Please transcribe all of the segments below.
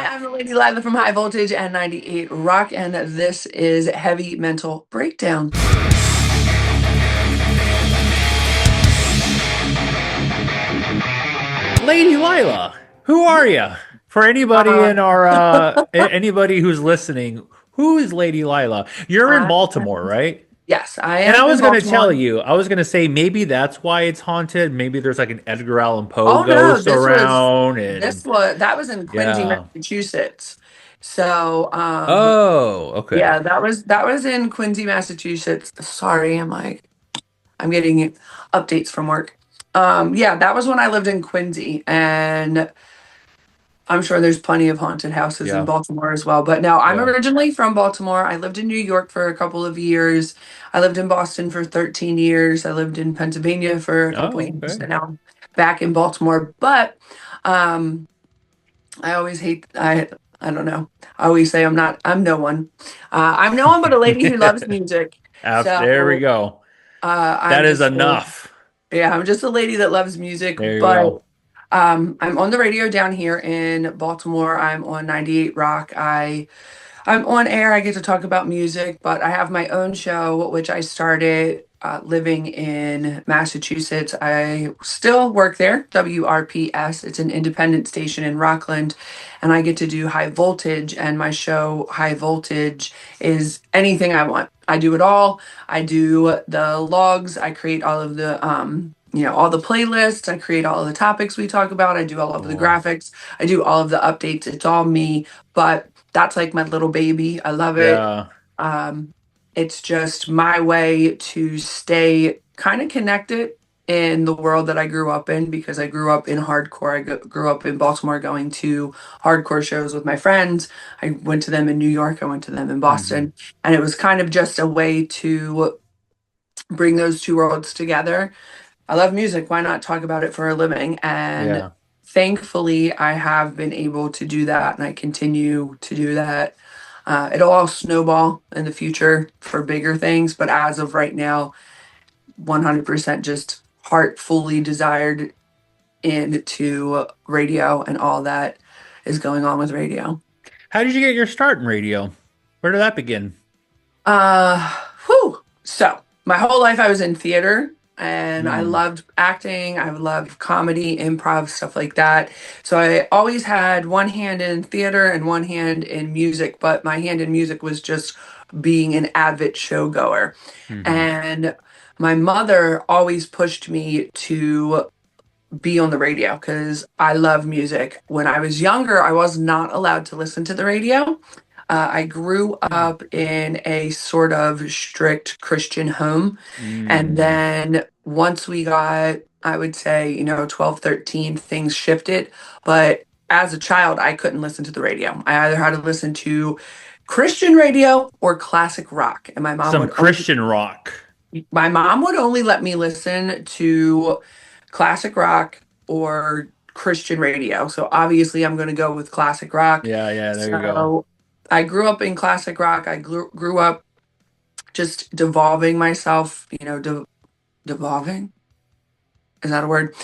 I'm the Lady Lila from High Voltage and 98 Rock, and this is Heavy Mental Breakdown. Lady Lila, who are you? For anybody Uh, in our anybody who's listening, who is Lady Lila? You're in I Baltimore, right? yes, I And I am in was gonna tell Baltimore. you, I was gonna say maybe that's why it's haunted. Maybe there's like an Edgar Allan Poe Oh no, ghost around, and that was in Quincy, yeah. Massachusetts. So, Oh, okay. yeah, that was in Quincy, Massachusetts. Sorry, I'm getting updates from work. Yeah, that was when I lived in Quincy, and I'm sure there's plenty of haunted houses in Yeah, Baltimore as well. But no, I'm yeah. originally from Baltimore. I lived in New York for a couple of years. I lived in Boston for 13 years. I lived in Pennsylvania for a couple of Oh, years, okay. and now I'm back in Baltimore. But um, I always hate I don't know. I always say I'm no one. I'm no one but a lady who loves music. There we So go. I'm That is just enough. yeah, I'm just a lady that loves music, There you but go. I'm on the radio down here in Baltimore. I'm on 98 Rock. I'm on air. I get to talk about music, but I have my own show, which I started living in Massachusetts. I still work there, WRPS. It's an independent station in Rockland, and I get to do High Voltage. And my show, High Voltage, is anything I want. I do it all. I do the logs. I create all of the all the playlists. I create all of the topics we talk about. I do all of the Cool. graphics. I do all of the updates. It's all me. But that's like my little baby. I love it. Yeah. Um, it's just my way to stay kind of connected in the world that I grew up in because I grew up in hardcore. Grew up in Baltimore going to hardcore shows with my friends. I went to them in New York. I went to them in Hmm. Boston. And it was kind of just a way to bring those two worlds together. I love music. Why not talk about it for a living? And Yeah. thankfully, I have been able to do that, and I continue to do that. It'll all snowball in the future for bigger things, but as of right now, 100% just heart fully desired into radio and all that is going on with radio. How did you get your start in radio? Where did that begin? Whew. So my whole life I was in theater and I Mm. loved acting. I loved comedy, improv, stuff like that. So I always had one hand in theater and one hand in music, but my hand in music was just being an avid showgoer. Hmm. And my mother always pushed me to be on the radio because I love music. When I was younger, I was not allowed to listen to the radio. I grew up in a sort of strict Christian home. And Mm. then once we got, I would say, 12, 13, things shifted. But as a child, I couldn't listen to the radio. I either had to listen to Christian radio or classic rock. And Some Christian rock. my mom would only let me listen to classic rock or Christian radio. So obviously, I'm going to go with classic rock. Yeah, yeah, there you go. So I grew up in classic rock. I grew up just devolving myself, devolving. Is that a word?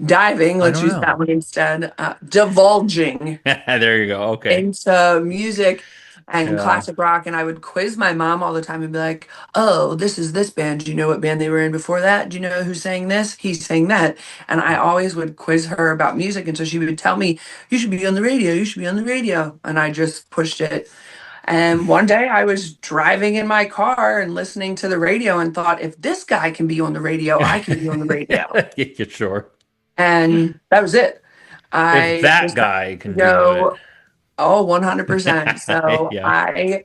Diving, I let's don't use that know. one instead. Divulging There you go. Okay. into music and Yeah. classic rock, and I would quiz my mom all the time and be like, "Oh, this is this band. Do you know what band they were in before that? Do you know who's saying this? He's saying that." And I always would quiz her about music, and so she would tell me, "You should be on the radio. You should be on the radio." And I just pushed it. And one day I was driving in my car and listening to the radio and thought, if this guy can be on the radio, I can be on the radio. Yeah, sure. And that was it. If I that just got guy to can do it. go. Oh, 100%. So Yeah.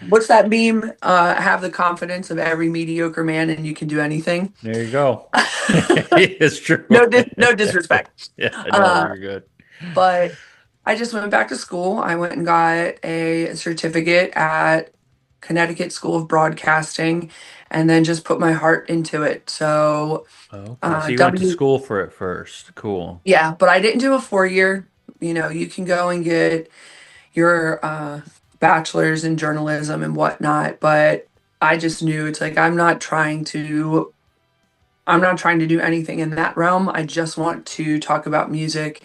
what's that meme? Have the confidence of every mediocre man and you can do anything. There you go. It's true. No disrespect. Yeah, no, Uh, you're good. but I just went back to school. I went and got a certificate at Connecticut School of Broadcasting and then just put my heart into it. So, Okay. So you went to W, school for it first. Cool. yeah, but I didn't do a 4 year. You can go and get your bachelor's in journalism and whatnot, but I just knew it's like I'm not trying to do anything in that realm. I just want to talk about music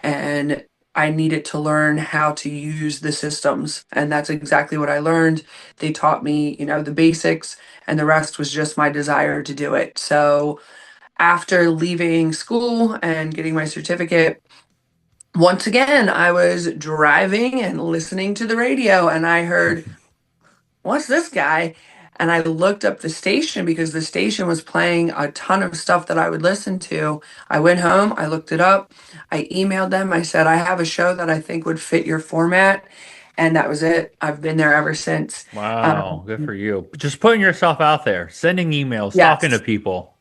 and I needed to learn how to use the systems. And that's exactly what I learned. They taught me, the basics, and the rest was just my desire to do it. So after leaving school and getting my certificate, once again, I was driving and listening to the radio, and I heard, what's this guy? And I looked up the station because the station was playing a ton of stuff that I would listen to. I went home, I looked it up, I emailed them, I said, I have a show that I think would fit your format. And that was it. I've been there ever since. Wow, Um, good for you. Just putting yourself out there, sending emails, talking to yes, people.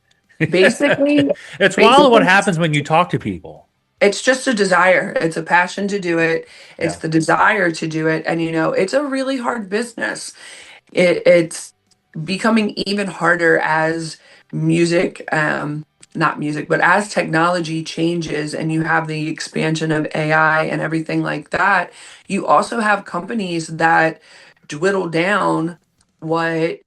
basically, It's wild what basically, happens when you talk to people. it's just a desire. It's a passion to do it. It's Yeah, the desire to do it. And, it's a really hard business. It's becoming even harder as music, not music, but as technology changes and you have the expansion of AI and everything like that, you also have companies that dwittle down what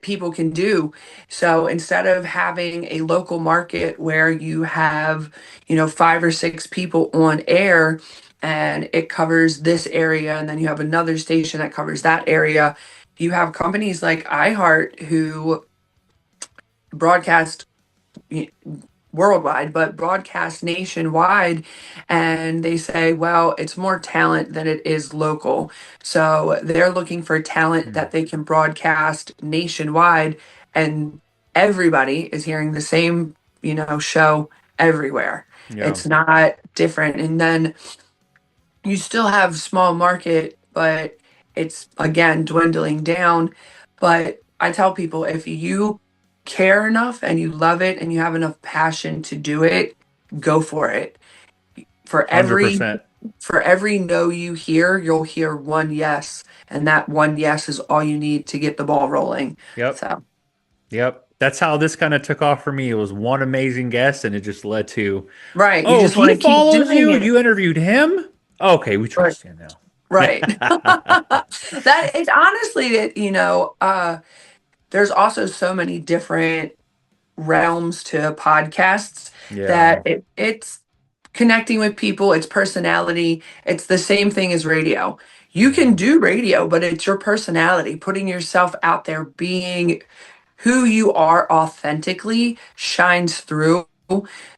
people can do. So instead of having a local market where you have, five or six people on air and it covers this area, and then you have another station that covers that area, you have companies like iHeart who broadcast worldwide, but broadcast nationwide. And they say, well, it's more talent than it is local. So they're looking for talent Hmm. that they can broadcast nationwide. And everybody is hearing the same, show everywhere. Yeah, It's not different. And then you still have small market, but it's again dwindling down. But I tell people, if you care enough and you love it and you have enough passion to do it, go for it. For every 100%. for every no you hear, you'll hear one yes, and that one yes is all you need to get the ball rolling. Yep. So, Yep. That's how this kind of took off for me. It was one amazing guest, and it just led to, right, you oh, just want he to keep follows doing you. it. You interviewed him. Okay, we Right. trust you now. Right. That it's honestly it, there's also so many different realms to podcasts Yeah. that it's connecting with people, it's personality, it's the same thing as radio. You can Yeah. do radio, but it's your personality, putting yourself out there, being who you are authentically shines through.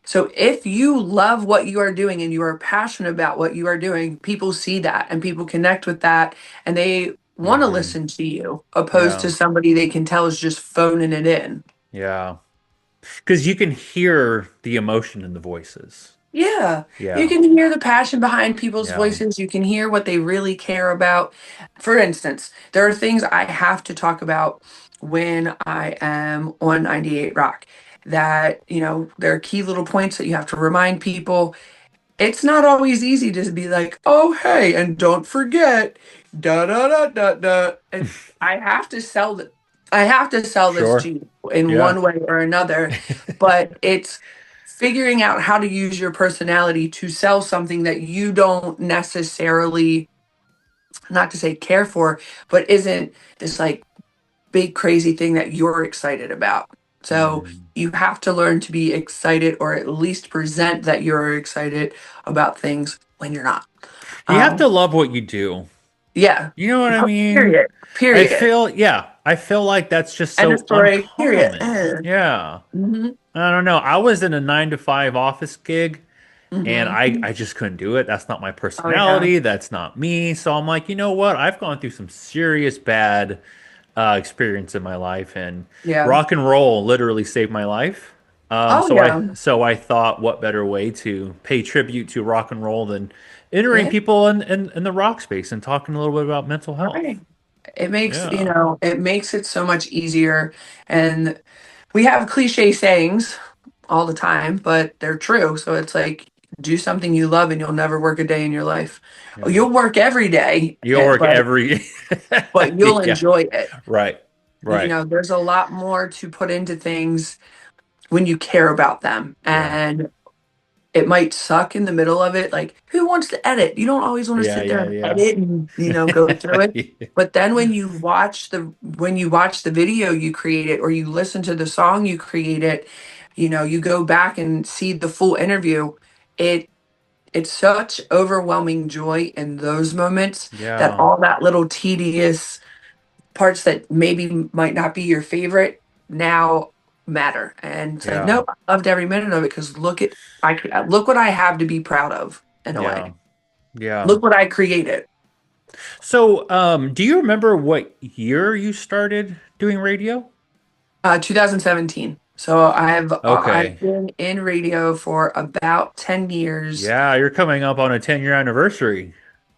So if you love what you are doing and you are passionate about what you are doing, people see that and people connect with that and they want to Hmm. listen to you opposed Yeah. to somebody they can tell is just phoning it in. Yeah. Because you can hear the emotion in the voices. Yeah, you Yeah. can hear the passion behind people's Yeah. voices. You can hear what they really care about. For instance, there are things I have to talk about when I am on 98 Rock that, there are key little points that you have to remind people. It's not always easy to be like, oh, hey, and don't forget, da da da da da. I have to sell the, I have to sell this to Sure. you in Yeah. one way or another, but it's figuring out how to use your personality to sell something that you don't necessarily, not to say care for, but isn't this like big crazy thing that you're excited about. So Mm. you have to learn to be excited or at least present that you're excited about things when you're not. You have Um, to love what you do. yeah. You know what I No, mean? period. Period. I feel like that's just End of so story. Period. uncommon. Yeah. Mm-hmm. I don't know. I was in a 9 to 5 office gig and Mm-hmm. I just couldn't do it. That's not my Oh yeah. personality. That's not me. So I'm like, you know what? I've gone through some serious bad experience in my life, and Yeah. rock and roll literally saved my life. Oh yeah. So I thought, what better way to pay tribute to rock and roll than entering Yeah. people in the rock space and talking a little bit about mental health. Right. It makes, Yeah. it makes it so much easier. And we have cliche sayings all the time, but they're true. So it's like, do something you love and you'll never work a day in your life. Yeah. You'll work every day, You'll work but every. you'll Yeah. enjoy it. Right. Right. There's a lot more to put into things when you care about them. Yeah. And it might suck in the middle of it. Like, who wants to edit? You don't always want to Yeah. sit there Yeah. and Yeah. edit and, go through it. But then when you watch the video you created or you listen to the song you created, you go back and see the full interview. It it's such overwhelming joy in those moments that Yeah. all that little tedious parts that maybe might not be your favorite now matter. And it's like, Yeah. no, I loved every minute of it because look what I have to be proud of in a Yeah. way. Yeah. Look what I created. So, do you remember what year you started doing radio? 2017. So I've Okay. been in radio for about 10 years. Yeah, you're coming up on a 10-year anniversary.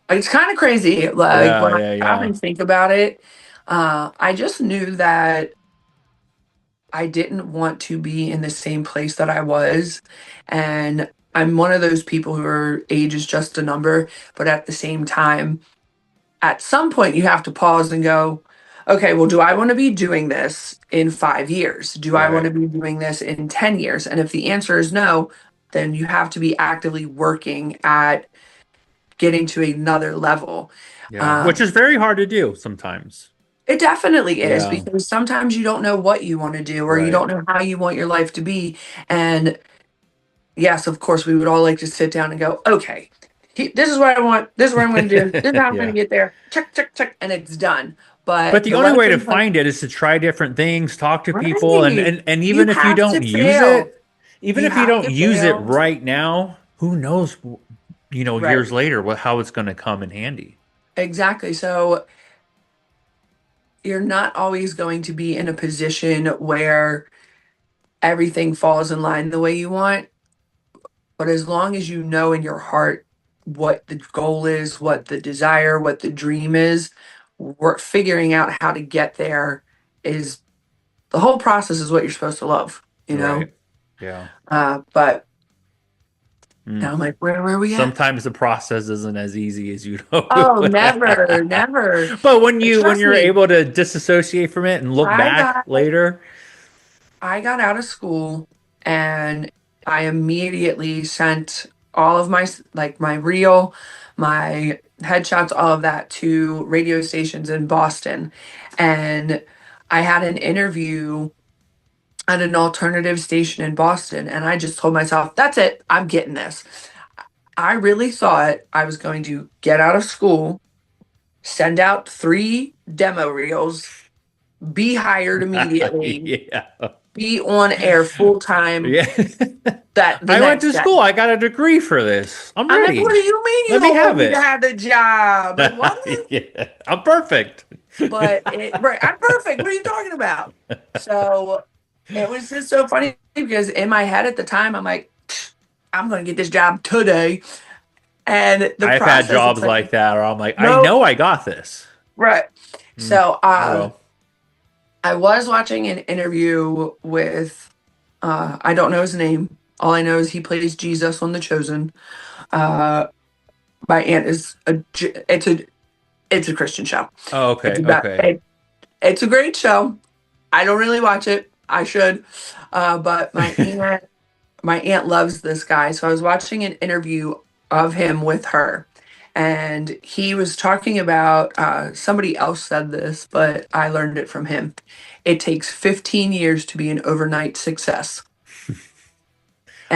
It's kind of crazy. Like Yeah, when I yeah, stop yeah. and think about it, I just knew that I didn't want to be in the same place that I was. And I'm one of those people who are age is just a number, but at the same time, at some point you have to pause and go, okay, well, do I want to be doing this in 5 years? Do I want Right. to be doing this in 10 years? And if the answer is no, then you have to be actively working at getting to another level. Yeah, which Um, is very hard to do sometimes. it definitely is Yeah, because sometimes you don't know what you want to do or you right. don't know how you want your life to be. And yes, of course, we would all like to sit down and go, okay, this is what I want. This is what I'm going to do. This is how I'm going to Yeah. get there. Check, check, check. And it's done. But But the the only way to lessons, like, find it is to try different things, talk to people, and right, and you even if you have don't to use fail. it, even You if you have don't to use it fail. right now, who knows, years Right. later what how it's going to come in handy. Exactly. So you're not always going to be in a position where everything falls in line the way you want. But as long as you know in your heart what the goal is, what the desire, what the dream is, we're figuring out how to get there is the whole process is what you're supposed to love, you know? Right. Yeah. But Mm. now I'm like, where are we at? Sometimes the process isn't as easy as you'd hope it Oh, would. never, never. But when And when trust you're me, able to disassociate from it and look I back got later, I got out of school and I immediately sent all of like my reel, my headshots, all of that to radio stations in Boston. And I had an interview at an alternative station in Boston. And I just told myself, that's it, I'm getting this. I really thought I was going to get out of school, send out 3 demo reels, be hired immediately, yeah, be on air full time yeah. that the I went next to day. school. I got a degree for this. I'm I'm like, what ready. do you mean you Let me don't want have me to it. have the job? Like, what? Yeah, I'm perfect. But right, I'm perfect. What are you talking about? So it was just so funny because in my head at the time, I'm like, I'm going to get this job today. And the I've had process, it's jobs like, like that where I'm like, I nope, know I got this. right. Mm, So oh well. I was watching an interview with, I don't know his name. All I know is he plays Jesus on The Chosen. Uh, my aunt is it's a Christian show. Oh, It's okay, about okay. it's a great show. I don't really watch it. I should, but my aunt loves this guy. So I was watching an interview of him with her, and he was talking about somebody else said this, but I learned it from him. It takes 15 years to be an overnight success,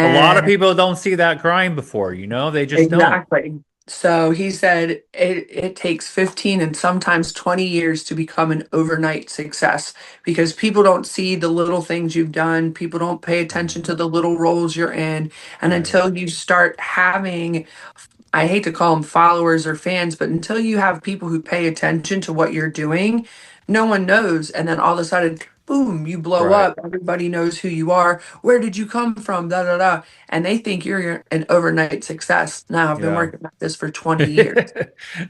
A lot of and people don't see that grind before, they just don't. exactly. So he said it takes 15 and sometimes 20 years to become an overnight success because people don't see the little things you've done. People don't pay attention Mm, to the little roles you're in. And right, until you start having, I hate to call them followers or fans, but until you have people who pay attention to what you're doing, no one knows. And then all of a sudden, boom, you blow right. up. Everybody knows who you are. Where did you come from? Da da da. And they think you're an overnight success. Now, I've been Yeah. working at this for 20 years.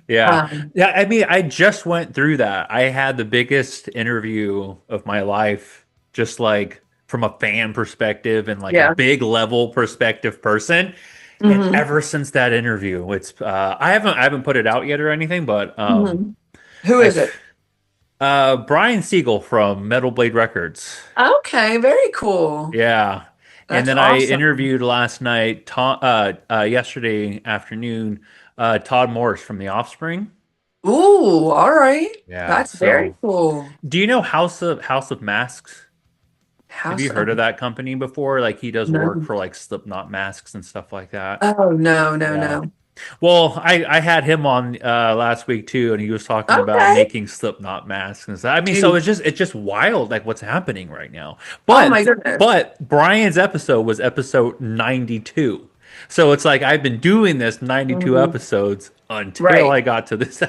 Yeah. Um, Yeah. I mean, I just went through that. I had the biggest interview of my life, just like from a fan perspective and like a yeah. big level perspective person. And hmm ever since that interview, it's I haven't put it out yet or anything, but hmm Who I is it? Brian Siegel from Metal Blade Records. Okay, very cool. Yeah. And That's then I awesome. interviewed last night, yesterday afternoon, Todd Morris from The Offspring. Ooh, all right. Yeah. That's very So, cool. do you know House of Masks? Have you House heard of of that company before? Like he does work No. for like Slipknot masks and stuff like that. Oh, no, no, Yeah. no. Well, I had him on last week too, and he was talking about Okay. making Slipknot masks and stuff. I mean, so Dude. it's just wild like what's happening right now. Oh my But goodness. but Brian's episode was episode 92. So it's like I've been doing this 92 Mhm. episodes until Right. I got to this.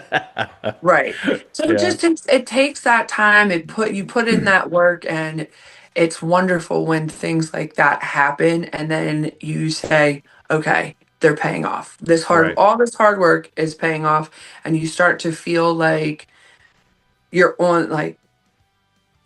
Right. So Yeah, it takes that time. You put in that work, and it's wonderful when things like that happen and then you say, okay, they're paying off. right, All this hard work is paying off, and you start to feel like you're on like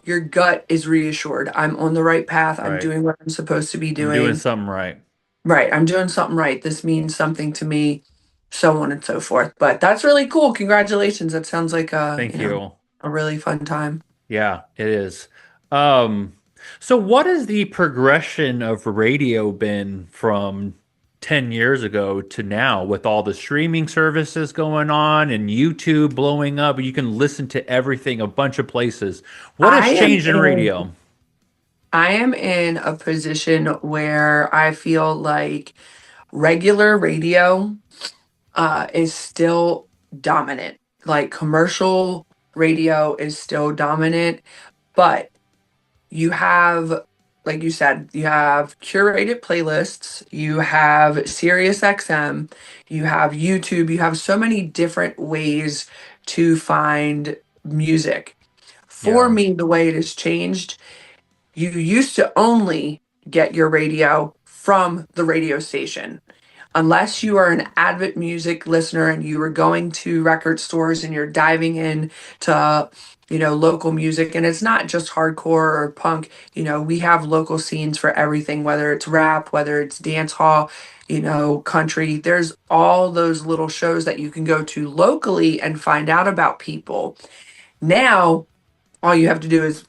your gut is reassured. I'm on the right path. I'm right. doing what I'm supposed to be I'm doing doing. something right. Right. I'm doing something right. This means something to me, so on and so forth. But that's really cool. Congratulations. That sounds like Thank you. a really fun time. Yeah, it is. Um, so what has the progression of radio been from 10 years ago to now with all the streaming services going on and YouTube blowing up? You can listen to everything a bunch of places. What has I am changed in in radio? I am in a position where I feel like regular radio is still dominant. Like commercial radio is still dominant, but you have, like you said, you have curated playlists, you have Sirius XM, you have YouTube, you have so many different ways to find music. For Yeah. me, the way it has changed, you used to only get your radio from the radio station. Unless you are an avid music listener and you were going to record stores and you're diving in to, local music, and it's not just hardcore or punk, we have local scenes for everything, whether it's rap, whether it's dance hall, country. There's all those little shows that you can go to locally and find out about people. Now, all you have to do is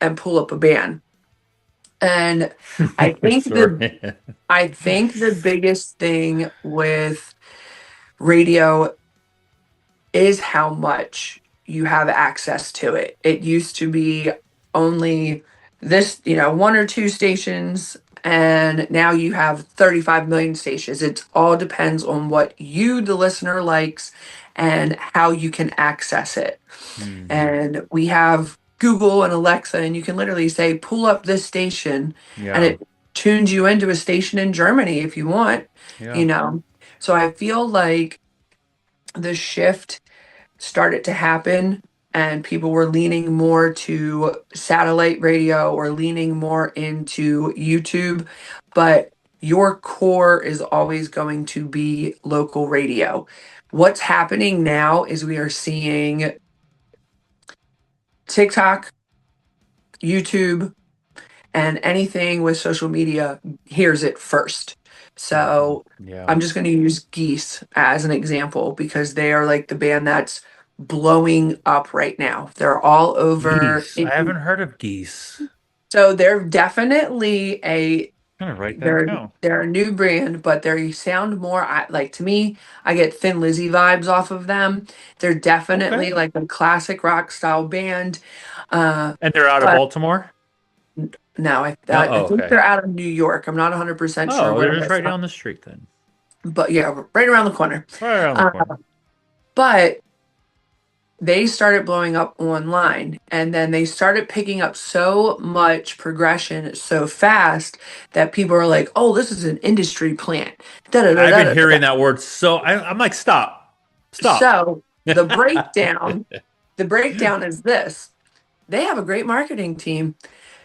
and pull up a band. And I think the Sorry. I think the biggest thing with radio is how much you have access to it. It used to be only one or two stations, and now you have 35 million stations. It all depends on what you, the listener, likes and how you can access it. Hmm. And we have Google and Alexa, and you can literally say, pull up this station, and Yeah. it tunes you into a station in Germany if you want, you Yeah. know. So I feel like the shift started to happen, and people were leaning more to satellite radio or leaning more into YouTube, but your core is always going to be local radio. What's happening now is we are seeing TikTok, YouTube, and anything with social media hears it first. Mhm. So Yeah. I'm just going to use Geese as an example because they are like the band that's blowing up right now. They're all over. Geese. I haven't heard of geese. So they're definitely a I'm gonna write that they're down. they're a new brand, but they sound more like to me. I get Thin Lizzy vibes off of them. They're Okay. definitely like a classic rock style band. And they're out of But Baltimore? no, No. I Oh, think okay. they're out of New York. I'm not 100% sure Oh, where they're just they're right from, down the street then. but yeah, right around the corner. Right around the Uh, corner. but they started blowing up online, and then they started picking up so much progression so fast that people are like, "Oh, this is an industry plant." Da da da I've da been da da. hearing that word so I'm like, stop. Stop. So the breakdown is this: they have a great marketing team.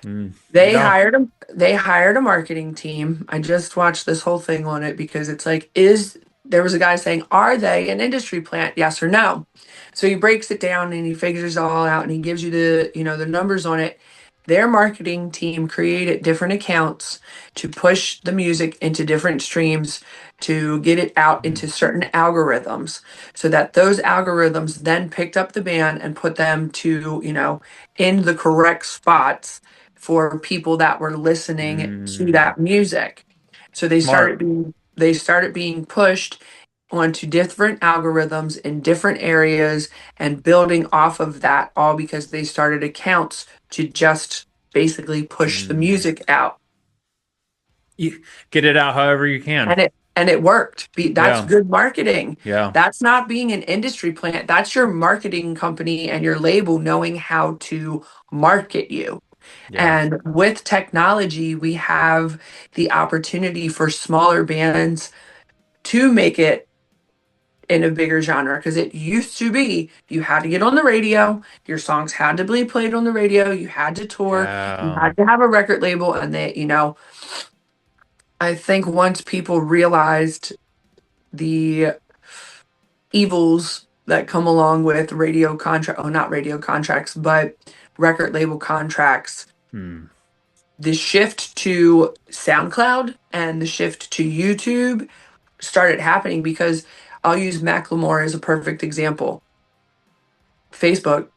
Mm, They yeah. hired a they hired a marketing team. I just watched this whole thing on it because it's like, is there was a guy saying, are they an industry plant? Yes or no? So he breaks it down and he figures it all out and he gives you the numbers on it. Their marketing team created different accounts to push the music into different streams to get it out Mm, into certain algorithms so that those algorithms then picked up the band and put them in the correct spots for people that were listening to mm, that music. So smart. they started being pushed onto different algorithms in different areas and building off of that all because they started accounts to just basically push the Mm. music out. You get it out however you can. And it worked. That's Yeah. good marketing. Yeah. That's not being an industry plant. That's your marketing company and your label knowing how to market you. Yeah. And with technology, we have the opportunity for smaller bands to make it in a bigger genre, because it used to be you had to get on the radio, your songs had to be played on the radio, you had to tour, you Yeah. had to have a record label, and I think once people realized the evils that come along with radio contract, oh, not radio contracts, but record label contracts, Hmm. the shift to SoundCloud and the shift to YouTube started happening, because I'll use Macklemore as a perfect example. Facebook,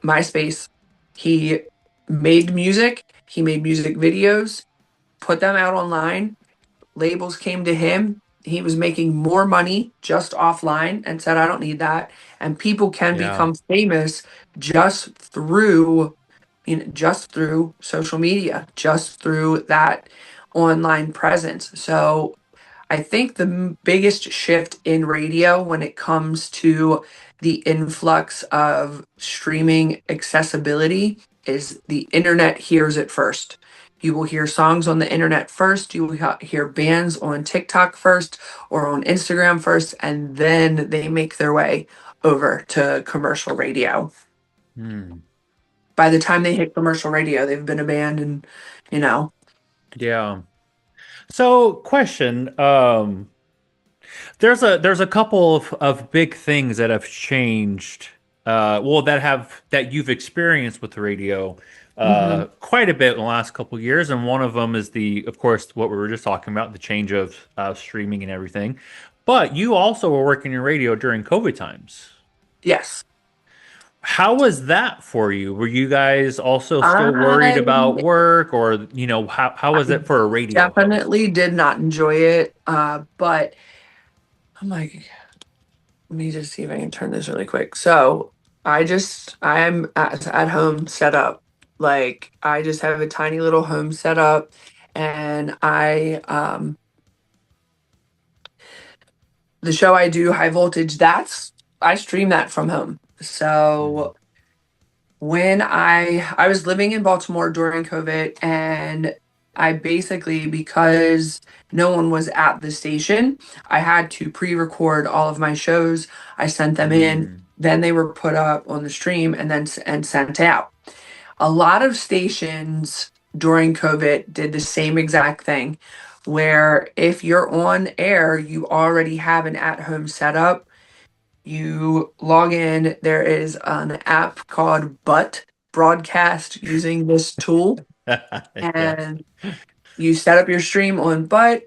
MySpace, he he made music videos, put them out online. Labels came to him. He was making more money just offline and said, I don't need that. And people can Yeah. become famous just through, just through social media, just through that online presence. So I think the biggest shift in radio when it comes to the influx of streaming accessibility is the internet hears it first. You will hear songs on the internet first, you will hear bands on TikTok first or on Instagram first, and then they make their way over to commercial radio. Hmm. By the time they hit commercial radio, they've been abandoned, you know. Yeah. So, question, there's a couple of big things that have changed, well, that you've experienced with the radio, Hmm. quite a bit in the last couple of years, and one of them is of course, what we were just talking about, the change of streaming and everything. But you also were working in radio during COVID times. Yes. How was that for you? Were you guys also still worried about I work, or how was I it for a radio host? definitely did not enjoy it. But I'm like, let me just see if I can turn this really quick. So I'm at home set up. Like I just have a tiny little home set up, and the show I do, high voltage, I stream that from home. Mm, So when I was living in Baltimore during COVID, and I basically, because no one was at the station, I had to pre-record all of my shows. I sent them in, mm, then they were put up on the stream and sent out. A lot of stations during COVID did the same exact thing, where if you're on air, you already have an at-home setup. You log in, there is an app called Butt Broadcast using this tool, yeah, and you set up your stream on Butt.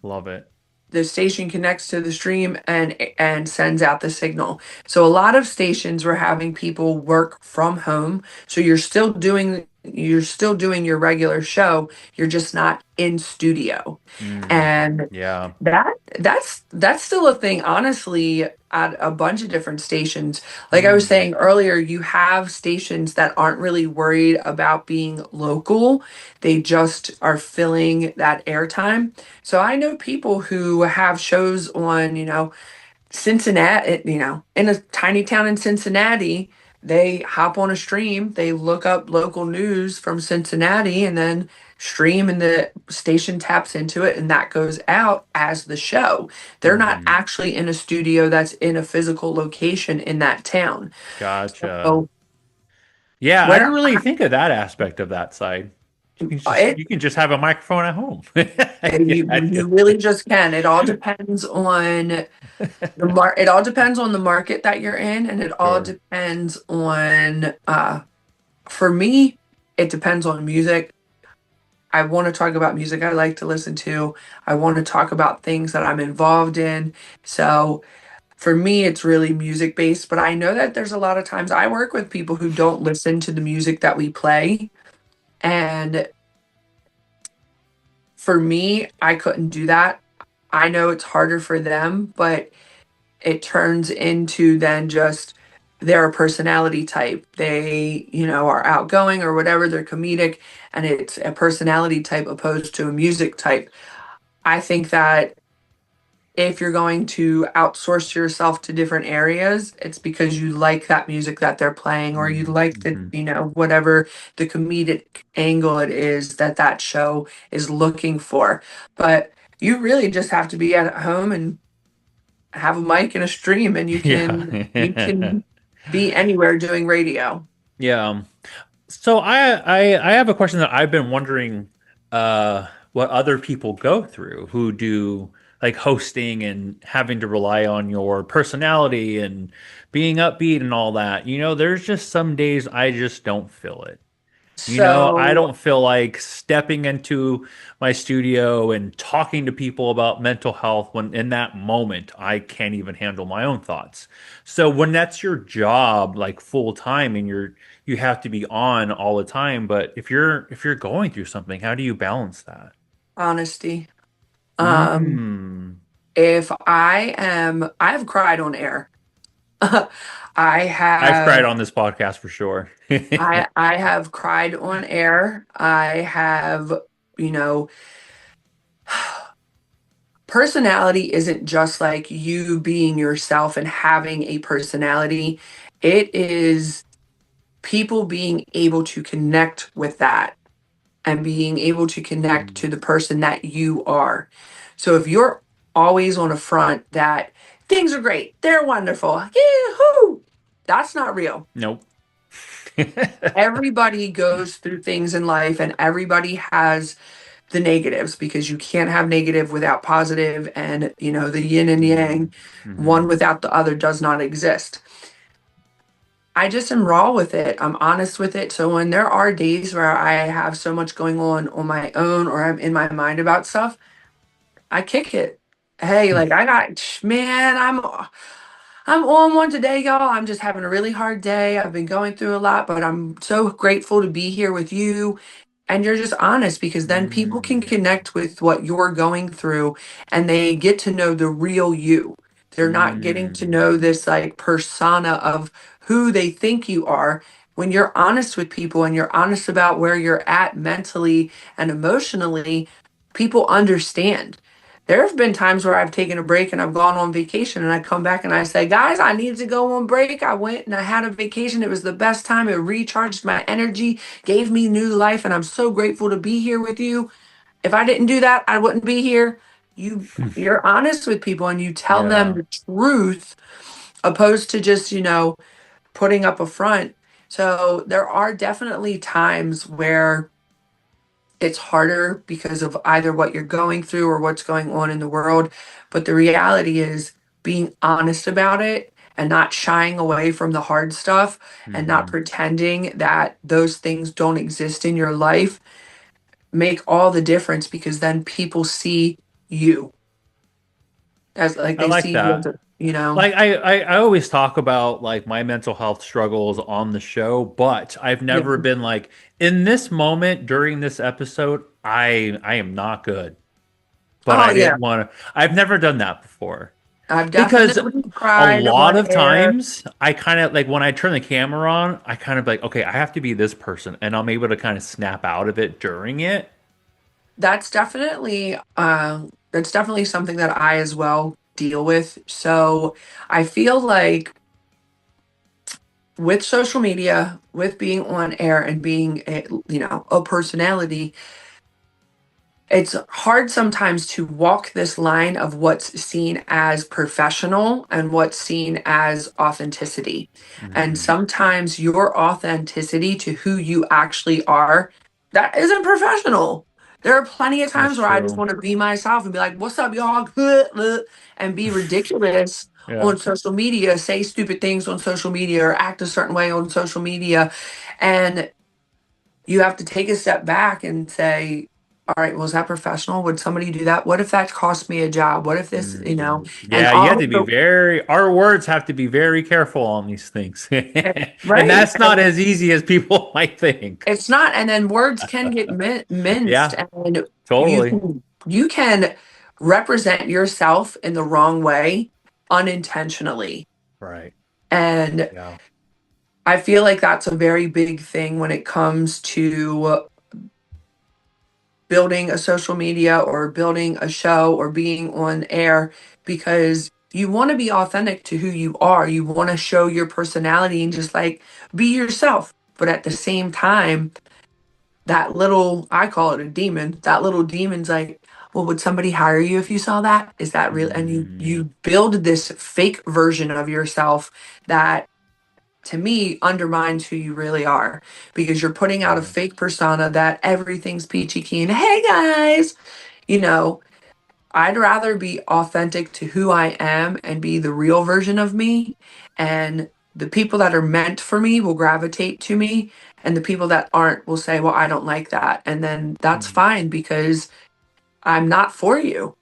love it. The station connects to the stream and sends out the signal. So a lot of stations were having people work from home. So you're still doing your regular show. You're just not in studio. Mm, And yeah. that's still a thing, honestly, at a bunch of different stations. Like I was Mm, saying earlier, you have stations that aren't really worried about being local. They just are filling that airtime. So I know people who have shows on, Cincinnati, in a tiny town in Cincinnati. They hop on a stream, they look up local news from Cincinnati, and then stream, and the station taps into it, and that goes out as the show. They're not hmm. actually in a studio that's in a physical location in that town. Gotcha. So Yeah, I where didn't really think of that aspect of that side. it You can just have a microphone at home. you, Yeah, you really just can. It all depends on it all depends on the market that you're in, and it all sure. depends on for me, it depends on music. I want to talk about music I like to listen to. I want to talk about things that I'm involved in. So for me, it's really music based, but I know that there's a lot of times I work with people who don't listen to the music that we play. And for me, I couldn't do that. I know it's harder for them, but it turns into then just they're a personality type. They, are outgoing or whatever, they're comedic, and it's a personality type opposed to a music type. I think that if you're going to outsource yourself to different areas, it's because you like that music that they're playing, or you like the, Mm-hmm. whatever the comedic angle it is that that show is looking for. But you really just have to be at home and have a mic and a stream, and you can Yeah. be anywhere doing radio. Yeah. So I have a question that I've been wondering what other people go through who do like hosting and having to rely on your personality and being upbeat and all that. There's just some days I just don't feel it. I So don't feel like stepping into my studio and talking to people about mental health when in that moment I can't even handle my own thoughts. So when that's your job, like full time, and you have to be on all the time, but if you're going through something, how do you balance that? honesty. Um, Mm. if I've cried on air. I I've cried have on this podcast for sure. I have cried on air. I have, you know, personality isn't just like you being yourself and having a personality. It is people being able to connect with that and being able to connect Mm. to the person that you are. So if you're always on a front that things are great, they're wonderful, yahoo, that's not real. Nope. Everybody goes through things in life, and everybody has the negatives, because you can't have negative without positive, and the yin and Mm. yang, one Hmm. without the other does not exist. I just am raw with it. I'm honest with it. So when there are days where I have so much going on my own, or I'm in my mind about stuff, I kick it. Hey, like I got, man, I'm on one today, y'all. I'm just having a really hard day. I've been going through a lot, but I'm so grateful to be here with you. And you're just honest, because then people can Mm. connect with what you're going through, and they get to know the real you. They're not getting to Mm. know this like persona of who they think you are. When you're honest with people and you're honest about where you're at mentally and emotionally, people understand. There have been times where I've taken a break and I've gone on vacation, and I come back and I say, guys, I need to go on break. I went and I had a vacation. It was the best time. It recharged my energy, gave me new life, and I'm so grateful to be here with you. If I didn't do that, I wouldn't be here. You're honest with people and you tell them Yeah. the truth, opposed to just, putting up a front. So there are definitely times where it's harder because of either what you're going through or what's going on in the world. But the reality is being honest about it and not shying away from the hard stuff, and not Hmm. pretending that those things don't exist in your life, make all the difference, because then people see you as like I they like see you as that. Like I always talk about like my mental health struggles on the show, but I've yeah. never been like in this moment during this episode, I am not good. But Oh I yeah. didn't want to I've never done that before. I've Because definitely a cried lot on of air. times I kind of like when I turn the camera on, I kind of like, okay, I have to be this person and I'm able to kind of snap out of it during it. That's definitely something that I as well deal with. So I feel like with social media, with being on air and being a personality, it's hard sometimes to walk this line of what's seen as professional and what's seen as authenticity. And Hmm. sometimes your authenticity to who you actually are, that isn't professional. There are plenty of That's times where I just true. want to be myself and be like, "What's up, y'all?" and be ridiculous Yeah. on social media, say stupid things on social media, or act a certain way on social media. And you have to take a step back and say, all right, was that professional? Would somebody do that? What if that cost me a job? What if this, Hmm. and Yeah, you have all to of be the, our words have to be very careful on these things. And right. that's not And as easy as people might think. it's not. And then words can get minced, Yeah, and you totally. can, you can represent yourself in the wrong way unintentionally. Right. And Yeah. I feel like that's a very big thing when it comes to building a social media or building a show or being on air, because you want to be authentic to who you are. You want to show your personality and just like be yourself. But at the same time, that little, I call it a demon, that little demon's like, well, would somebody hire you if you saw that? Is that real? And Mm, you build this fake version of yourself that to me undermines who you really are, because you're putting out a yeah. fake persona that everything's peachy keen. Hey guys, you know, I'd rather be authentic to who I am and be the real version of me. And the people that are meant for me will gravitate to me. And the people that aren't will say, well, I don't like that. And then that's Mm, fine because I'm not for you.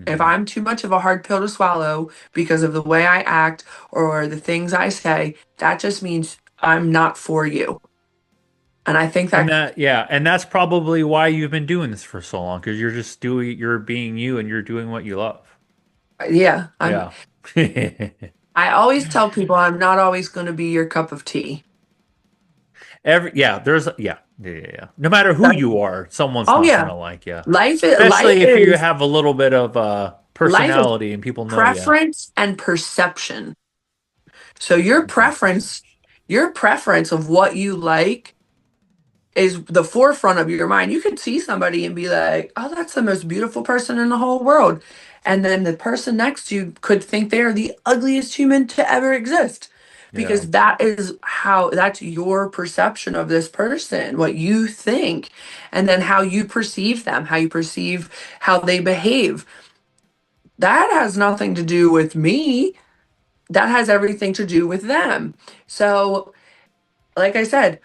If mhm. I'm too much of a hard pill to swallow because of the way I act or the things I say, that just means I'm not for you. And I think And that, that, yeah, and that's probably why you've been doing this for so long, because you're being you and you're doing what you love. yeah, Yeah. I always tell people I'm not always going to be your cup of tea. Yeah, yeah. No matter who That, you are, someone's oh not yeah, gonna like you. life Especially if you is have a little bit of life is personality and people know you. preference and perception. So Okay, perception. your preference of what you like is the forefront of your mind. You could see somebody and be like, "Oh, that's the most beautiful person in the whole world." And then the person next to you could think they are the ugliest human to ever exist. Yeah. Because that's your perception of this person, what you think, and then how you perceive them, how you perceive how they behave. That has nothing to do with me. That has everything to do with them. So, like I said,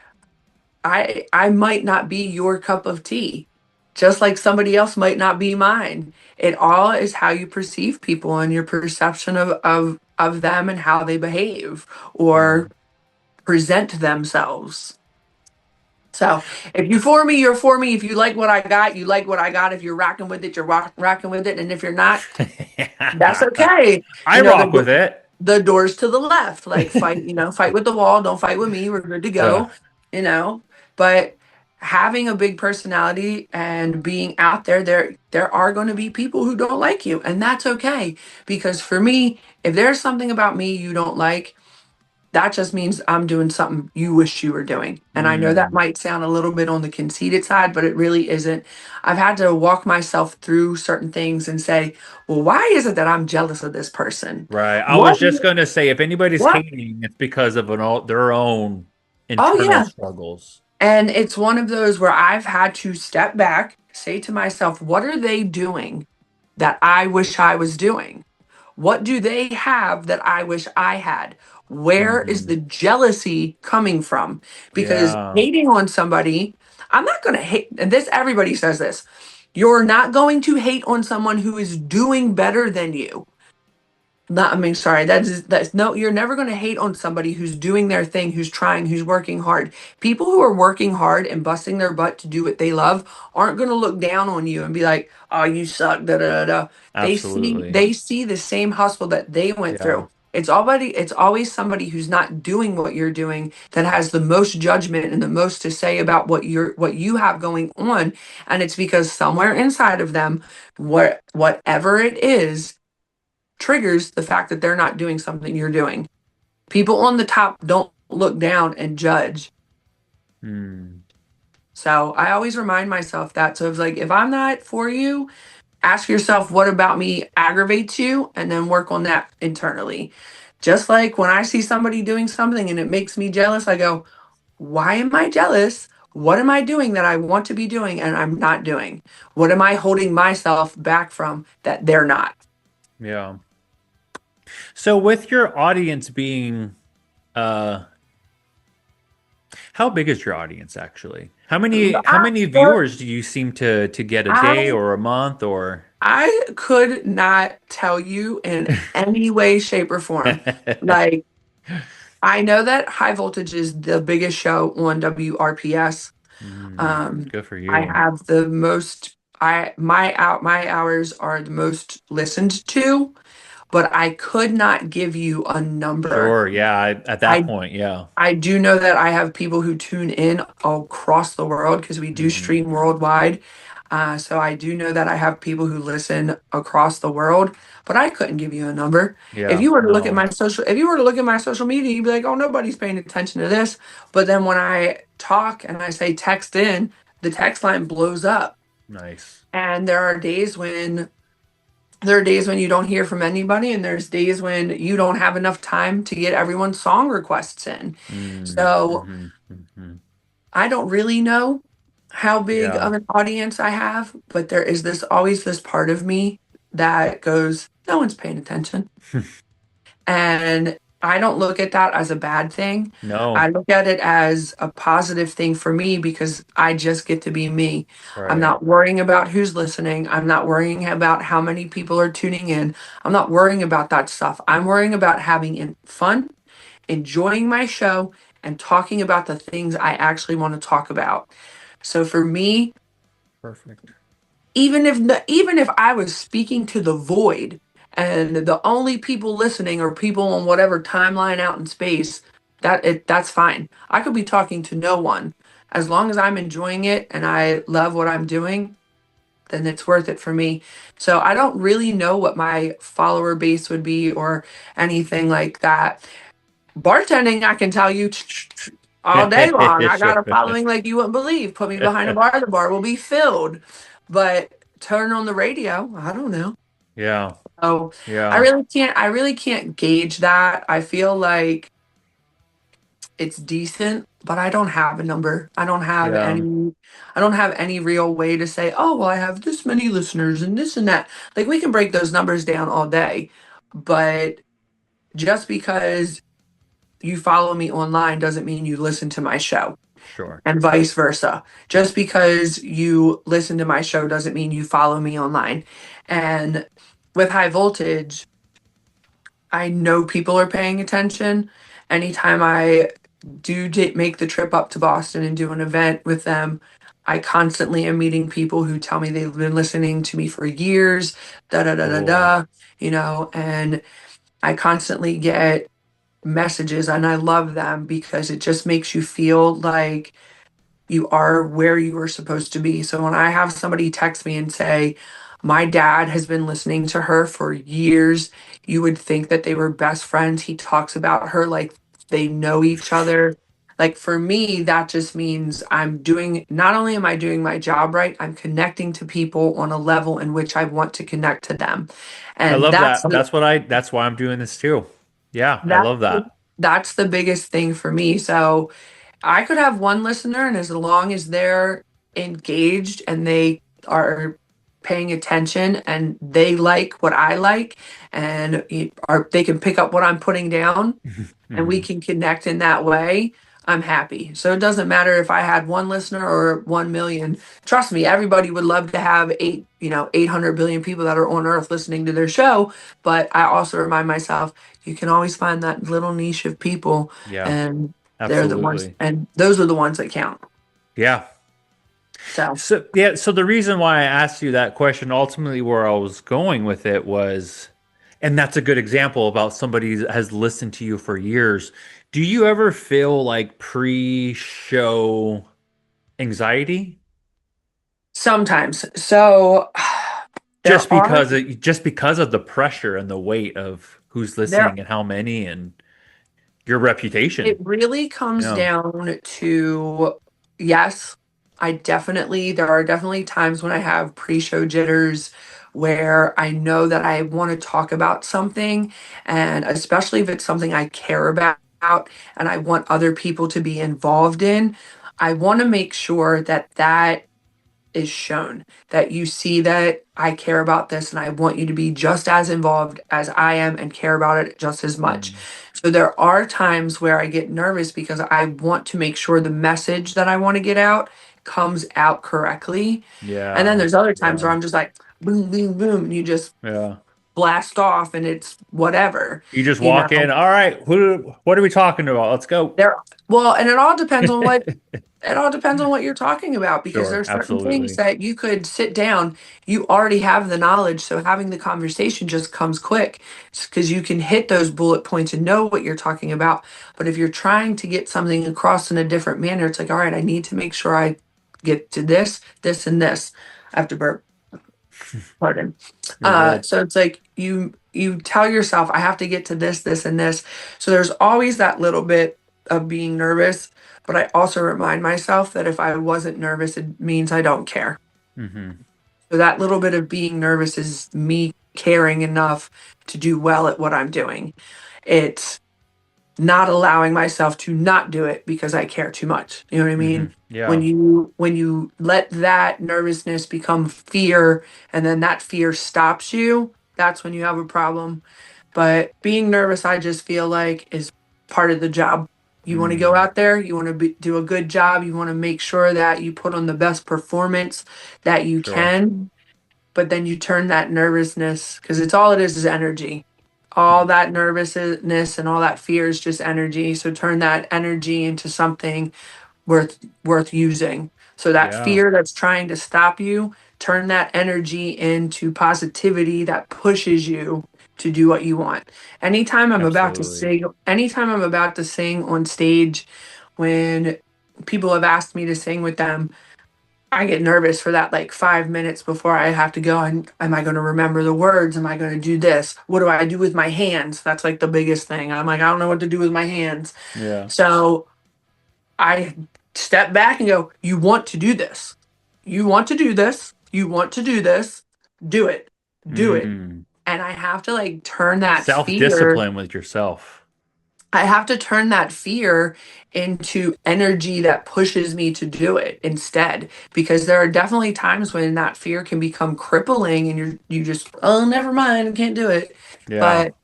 I might not be your cup of tea, just like somebody else might not be mine. It all is how you perceive people and your perception of them and how they behave Yeah. or present themselves. So if you for me, you're for me. If you like what I got, you like what I got. If you're rocking with it, you're rocking with it. And if you're not, that's okay. I You know, rock with it. the doors to the left, like fight, fight with the wall, don't fight with me, we're good to Uh, go, you know. But having a big personality and being out there, there are going to be people who don't like you, and that's okay. Because for me, if there's something about me you don't like, that just means I'm doing something you wish you were doing. And I know that mm, might sound a little bit on the conceited side, but it really isn't. I've had to walk myself through certain things and say, well, why is it that I'm jealous of this person? right. I What? was just gonna say, if anybody's What? hating, it's because of their own Oh, internal yeah. struggles. And it's one of those where I've had to step back, say to myself, what are they doing that I wish I was doing? What do they have that I wish I had? Where is Hmm. the jealousy coming from? Because Yeah. hating on somebody, I'm not going to hate, and this, everybody says this. You're not going to hate on someone who is doing better than you. Not, I mean, sorry, that's no, you're never going to hate on somebody who's doing their thing, who's trying, who's working hard. People who are working hard and busting their butt to do what they love aren't going to look down on you and be like, "Oh, you suck." Da da da. Da. Absolutely. They see the same hustle that they went Yeah. through. It's always somebody who's not doing what you're doing that has the most judgment and the most to say about what you have going on, and it's because somewhere inside of them, whatever it is triggers the fact that they're not doing something you're doing. People on the top don't look down and judge. Hmm. So I always remind myself that. So it's like, if I'm not for you, ask yourself, what about me aggravates you? And then work on that internally. Just like when I see somebody doing something and it makes me jealous, I go, why am I jealous? What am I doing that I want to be doing and I'm not doing? What am I holding myself back from that they're not? Yeah. So with your audience being uh how big is your audience actually? How I, many viewers do you seem to get a day I or a month or I could not tell you in any way, shape, or form. Like, I know that High Voltage is the biggest show on WRPS. Good for I you. have the most. My hours are the most listened to, but I could not give you a number. Sure. Yeah. At that I point, yeah. I do know that I have people who tune in across the world because we do Hmm. stream worldwide. So I do know that I have people who listen across the world, but I couldn't give you a number. Yeah. No. If you were to look at my social media, you'd be like, "Oh, nobody's paying attention to this." But then when I talk and I say text in, the text line blows up. Nice. And there are days when you don't hear from anybody, and there's days when you don't have enough time to get everyone's song requests in. So Mm-hmm. Hmm. I don't really know how big Yeah. of an audience I have, but there is this always this part of me that goes, no one's paying attention. And I don't look at that as a bad thing. I No. look at it as a positive thing for me because I just get to be me. I'm Right. not worrying about who's listening. I'm not worrying about how many people are tuning in. I'm not worrying about that stuff. I'm worrying about having fun, enjoying my show, and talking about the things I actually want to talk about. So for me, Perfect. even if I was speaking to the void and the only people listening are people on whatever timeline out in space, that's fine. I could be talking to no one. As long as I'm enjoying it and I love what I'm doing, then it's worth it for me. So I don't really know what my follower base would be or anything like that. Bartending, I can tell you all day long. I got Sure. a following like you wouldn't believe. Put me behind a bar, the bar will be filled. But turn on the radio, I don't know. Yeah. So Yeah. I really can't gauge that. I feel like it's decent, but I don't have a number. Yeah. I don't have any real way to say, oh, well, I have this many listeners and this and that. Like we can break those numbers down all day, but just because you follow me online doesn't mean you listen to my show, Sure. and vice versa. Just because you listen to my show doesn't mean you follow me online. And with high voltage, I know people are paying attention. Anytime I make the trip up to Boston and do an event with them, I constantly am meeting people who tell me they've been listening to me for years, da da da da Cool. da, and I constantly get messages and I love them because it just makes you feel like you are where you were supposed to be. So when I have somebody text me and say, my dad has been listening to her for years, you would think that they were best friends. He talks about her like they know each other. Like for me, that just means not only am I doing my job right, I'm connecting to people on a level in which I want to connect to them. I And love that. That's why I'm doing this too. Yeah, I that's love that. that's the biggest thing for me. So I could have one listener, and as long as they're engaged and they are paying attention and they like what I like, and they can pick up what I'm putting down, and we Hmm. can connect in that way, I'm happy. So it doesn't matter if I had one listener or 1 million. Trust me, everybody would love to have 800 billion people that are on earth listening to their show. But I also remind myself, you can always find that little niche of people, Yeah, and absolutely. those are the ones that count. Yeah. So So yeah, so the reason why I asked you that question, ultimately where I was going with it was, and that's a good example about somebody that has listened to you for years. Do you ever feel like pre-show anxiety? sometimes, so there are Just because of the pressure and the weight of who's there listening and how many and your it reputation. really comes Yeah. down to, yes, there are definitely times when I have pre-show jitters where I know that I want to talk about something, and especially if it's something I care about and I want other people to be involved in, I want to make sure that is shown, that you see that I care about this and I want you to be just as involved as I am and care about it just as much. Mm. So there are times where I get nervous because I want to make sure the message that I want to get out comes out correctly. And then Yeah. there's other times where Yeah. I'm just like boom, boom, boom, and you just Yeah. blast off and it's whatever, You just you walk know. in. All right, what are we talking about? Let's go. There, well, and it all depends on what you're talking about because Sure, there's certain things absolutely. that you could sit down, you already have the knowledge, so having the conversation just comes quick because you can hit those bullet points and know what you're talking about. But if you're trying to get something across in a different manner, it's like, all right, I need to make sure I get to this, this, and this. I have to burp. Pardon. You're good. So it's like you tell yourself, I have to get to this, this, and this. So there's always that little bit of being nervous, but I also remind myself that if I wasn't nervous, it means I don't care. Hmm. So that little bit of being nervous is me caring enough to do well at what I'm doing. It's not allowing myself to not do it because I care too much. You know what I Hmm. mean? Yeah, When you let that nervousness become fear and then that fear stops you, that's when you have a problem. But being nervous, I just feel like is part of the job. You want to go mm, out there, you want to do a good job, you want to make sure that you put on the best performance that you sure. can, but then you turn that nervousness because it's all it is energy. All that nervousness and all that fear is just energy. So turn that energy into something worth using. So that Yeah, fear that's trying to stop you, turn that energy into positivity that pushes you to do what you want. absolutely. Anytime I'm about to sing on stage, when people have asked me to sing with them, I get nervous for that like 5 minutes before I have to go. And am I going to remember the words? Am I going to do this? What do I do with my hands? That's like the biggest thing. I'm like, I don't know what to do with my hands. Yeah. So I step back and go, you want to do this. You want to do this. You want to do this. Do it. Do it. Mm. And I have to like turn that fear Self-discipline with yourself. I have to turn that fear into energy that pushes me to do it instead. Because there are definitely times when that fear can become crippling and you just, oh, never mind, I can't do it. Yeah. But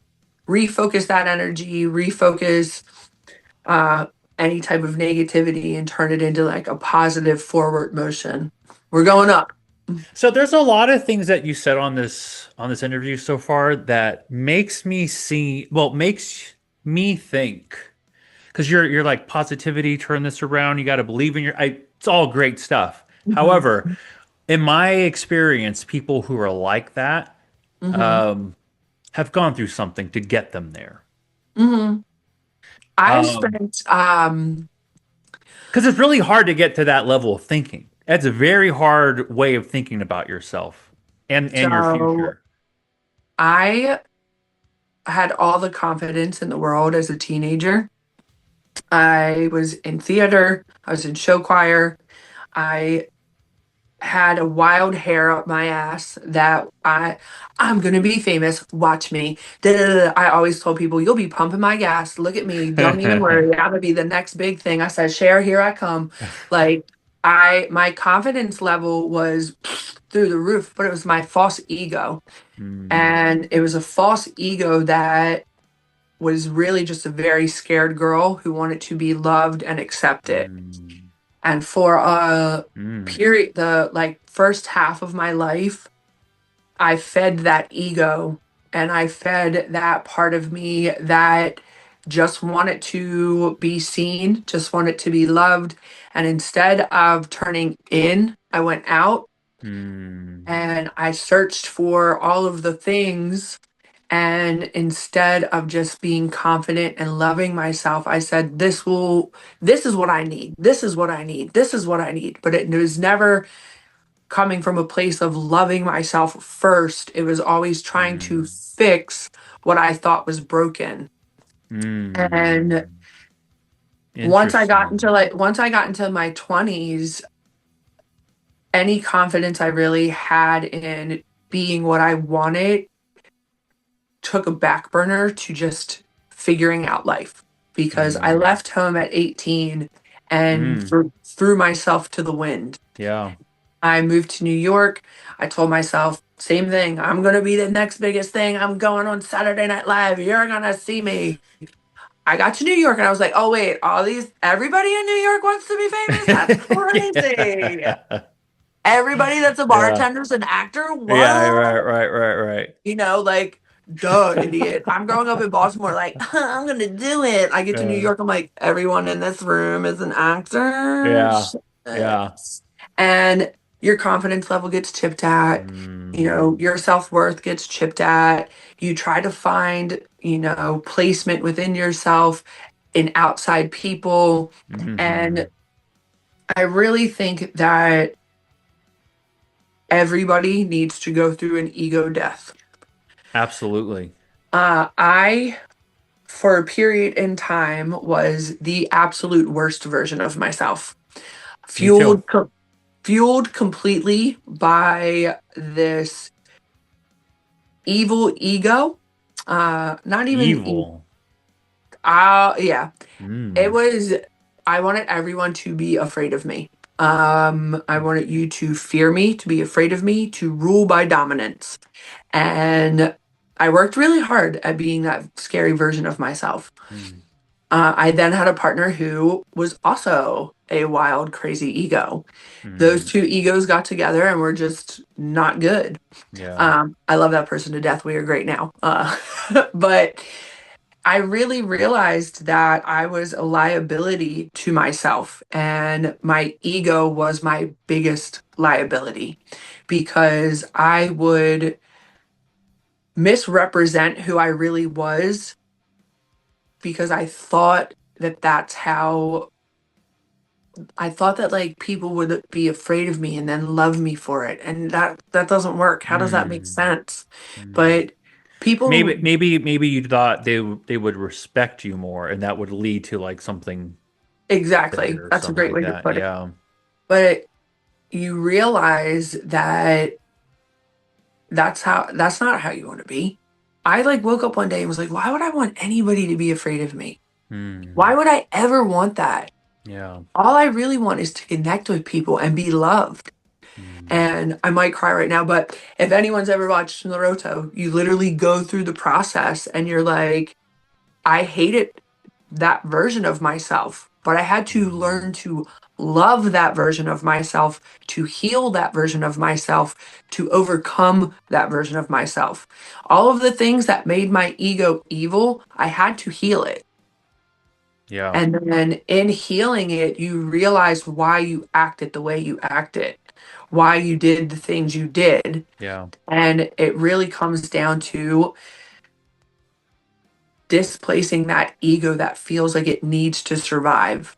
refocus that energy, refocus uh any type of negativity and turn it into like a positive forward motion. We're going up. So there's a lot of things that you said on this interview so far that makes me see, well, makes me think because you're like positivity, turn this around. You got to believe in it's all great stuff. Hmm. However, in my experience, people who are like that Hmm. um, have gone through something to get them there. Hmm. I've Um, spent because it's really hard to get to that level of thinking. That's a very hard way of thinking about yourself and your so future. I had all the confidence in the world as a teenager. I was in theater, I was in show choir. I had a wild hair up my ass that I'm gonna be famous. Watch me. Da, da, da, da. I always told people, you'll be pumping my gas. Look at me. Don't even worry. I'm gonna be the next big thing. I said, Cher, here I come. Like my confidence level was through the roof, but it was my false ego. Mm, And it was a false ego that was really just a very scared girl who wanted to be loved and accepted. mm, And for a mm, period, the like first half of my life, I fed that ego and I fed that part of me that just wanted to be seen, just wanted to be loved. And instead of turning in, I went out mm, and I searched for all of the things. And instead of just being confident and loving myself, I said, this is what I need. This is what I need. This is what I need. But it was never coming from a place of loving myself first. It was always trying to mm, fix what I thought was broken. And mm. Interesting. once I got into my 20s, any confidence I really had in being what I wanted took a back burner to just figuring out life because I Mm, left home at 18 and mm, threw myself to the wind. yeah. I moved to New York. I told myself, same thing. I'm going to be the next biggest thing. I'm going on Saturday Night Live. You're going to see me. I got to New York and I was like, oh, wait, everybody in New York wants to be famous? That's crazy. Yeah. Everybody that's a Yeah. bartender's an actor? Yeah, right, What? right, right, right. Like, duh, idiot. I'm growing up in Baltimore, like, I'm gonna do it. I get to New Uh, York, I'm like, everyone in this room is an actor. yeah. Shit. Yeah. And your confidence level gets chipped at, Mm, your self-worth gets chipped at. You try to find, placement within yourself in outside people. And hmm. I really think that everybody needs to go through an ego death. Absolutely. I, for a period in time, was the absolute worst version of myself, Me too. fueled fueled completely by this evil ego. Not even Evil. yeah. It Mm, was, I wanted everyone to be afraid of me. I wanted you to fear me, to be afraid of me, to rule by dominance. And I worked really hard at being that scary version of myself. mm, I then had a partner who was also a wild, crazy ego. Those mm. two egos got together and were just not good. Yeah. I love that person to death. We are great now. But I really realized that I was a liability to myself, and my ego was my biggest liability because I would misrepresent who I really was because I thought that like people would be afraid of me and then love me for it. And that doesn't work. How does that make Mm, sense? mm. But people Maybe you thought they would respect you more, and that would lead to like something exactly. bigger or That's a something great like way to that. put it. Yeah. But you realize that that's not how you want to be. I like woke up one day and was like, why would I want anybody to be afraid of me? Why Mm, would I ever want that? yeah. All I really want is to connect with people and be loved. Mm, And I might cry right now, but if anyone's ever watched Naruto, you literally go through the process and you're like, I hated that version of myself, but I had to mm, learn to love that version of myself, to heal that version of myself, to overcome that version of myself. All of the things that made my ego evil, I had to heal it. yeah. And then in healing it, you realize why you acted the way you acted, why you did the things you did. Yeah. And it really comes down to displacing that ego that feels like it needs to survive,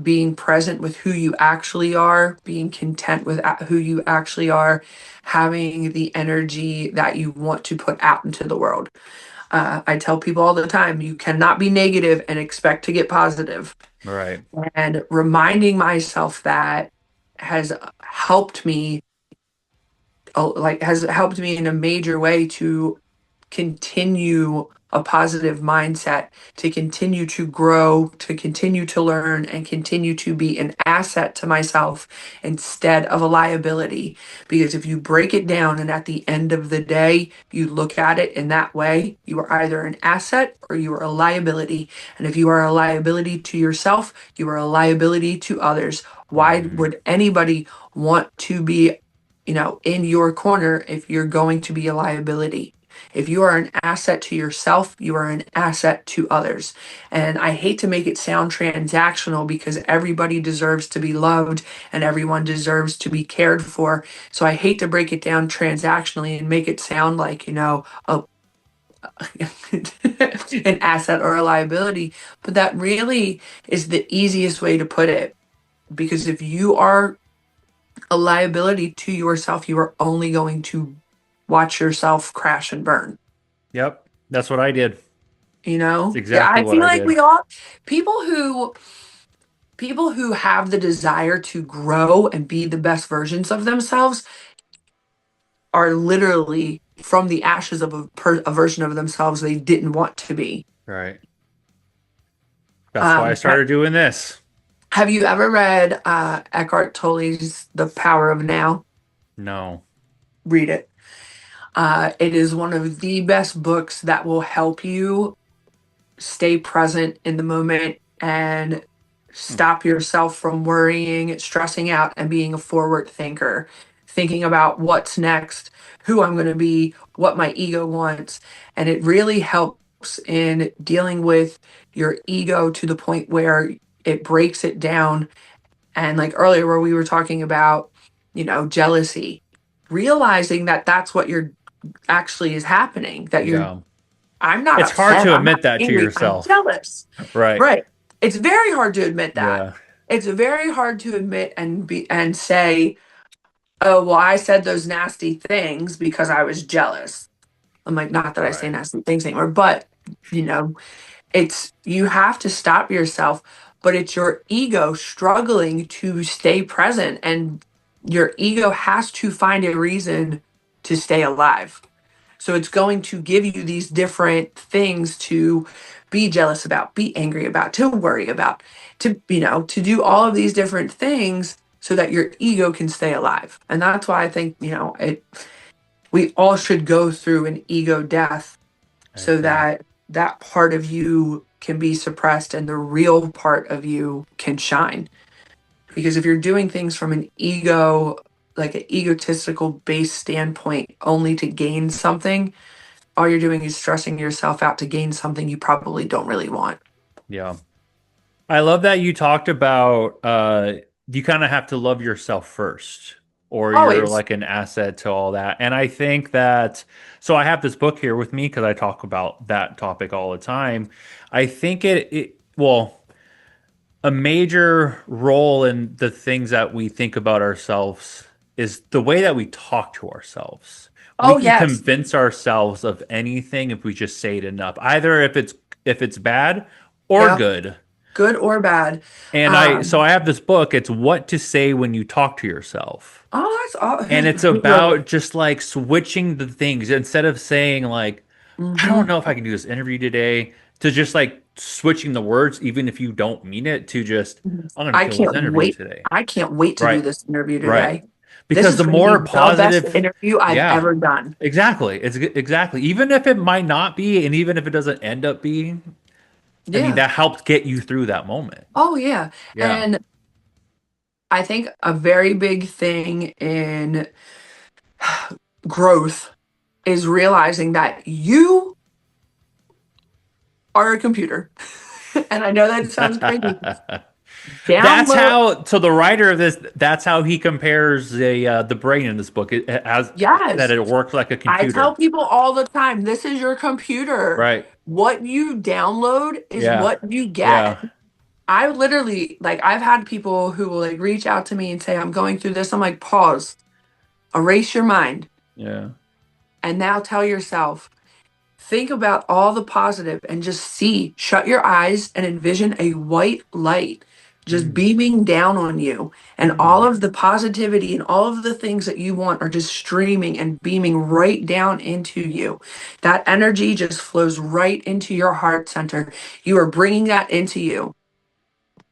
being present with who you actually are, being content with who you actually are, having the energy that you want to put out into the world. I tell people all the time, you cannot be negative and expect to get positive. Right. And reminding myself that has helped me, has helped me in a major way to continue a positive mindset, to continue to grow, to continue to learn, and continue to be an asset to myself instead of a liability. Because if you break it down and at the end of the day, you look at it in that way, you are either an asset or you are a liability. And if you are a liability to yourself, you are a liability to others. Why Mm, would anybody want to be, in your corner if you're going to be a liability? If you are an asset to yourself, you are an asset to others. And I hate to make it sound transactional because everybody deserves to be loved and everyone deserves to be cared for. So I hate to break it down transactionally and make it sound like, an asset or a liability. But that really is the easiest way to put it. Because if you are a liability to yourself, you are only going to watch yourself crash and burn. yep. That's what I did. That's Yeah, exactly I what feel I like did. we all people who people who have the desire to grow and be the best versions of themselves are literally from the ashes of a version of themselves they didn't want to be. Right. That's why I um ha- started doing this. have you ever read Eckhart Tolle's The Power of Now? No. Read it. It is one of the best books that will help you stay present in the moment and Hmm. stop yourself from worrying, stressing out, and being a forward thinker. thinking about what's next, who I'm going to be, what my ego wants. And it really helps in dealing with your ego to the point where it breaks it down. And like earlier, where we were talking about, jealousy, realizing that that's what you're actually is happening, that Yeah. I'm not It's hard upset, to I'm not admit that to angry, I'm yourself. jealous. Right. Right. It's very hard to admit that. Yeah. It's very hard to admit and say, oh, well, I said those nasty things because I was jealous. I'm like, not that I say Right. nasty things anymore, but you know, it's you have to stop yourself, but it's your ego struggling to stay present, and your ego has to find a reason to stay alive. So it's going to give you these different things to be jealous about, be angry about, to worry about, to do all of these different things so that your ego can stay alive. And that's why I think, we all should go through an ego death I so agree. that that part of you can be suppressed and the real part of you can shine. Because if you're doing things from an ego, like an egotistical based standpoint only to gain something, all you're doing is stressing yourself out to gain something you probably don't really want. Yeah. I love that you talked about you kind of have to love yourself first, or you're Always. like an asset to all that. And I think that, so I have this book here with me because I talk about that topic all the time. I think well, a major role in the things that we think about ourselves is the way that we talk to ourselves. We Oh, can yes. convince ourselves of anything if we just say it enough, either if it's bad or Yeah. good. Good or bad. And so Um, I have this book. It's What to Say When You Talk to Yourself. oh, that's all. And it's Who wrote about it? just like switching the things instead of saying like, I don't Hmm. know if I can do this interview today, to just like switching the words, even if you don't mean it, to just, I'm going to I kill this can't interview wait. today. I can't wait to do Right. this interview Right. today. This Because is the going to be more the best positive, interview I've yeah, ever done. exactly. It's exactly. Even if it might not be, and even if it doesn't end up being, I mean, Yeah. that helped get you through that moment. Oh, yeah. Yeah. And I think a very big thing in growth is realizing that you are a computer. And I know that sounds crazy. That's Download, how. So the writer of this, that's how he compares the brain in this book. It has that yes. it works like a I tell computer. people all the time, this is your computer. Right. What you download is Yeah. what you Yeah. get. I literally, like, I've had people who will like reach out to me and say, I'm going through this. I'm like, pause, erase your mind, Yeah. and now tell yourself, think about all the positive and just see, shut your eyes and envision a white light just Mm. beaming down on you. And all Mm. of the positivity and all of the things that you want are just streaming and beaming right down into you. That energy just flows right into your heart center. You are bringing that into you.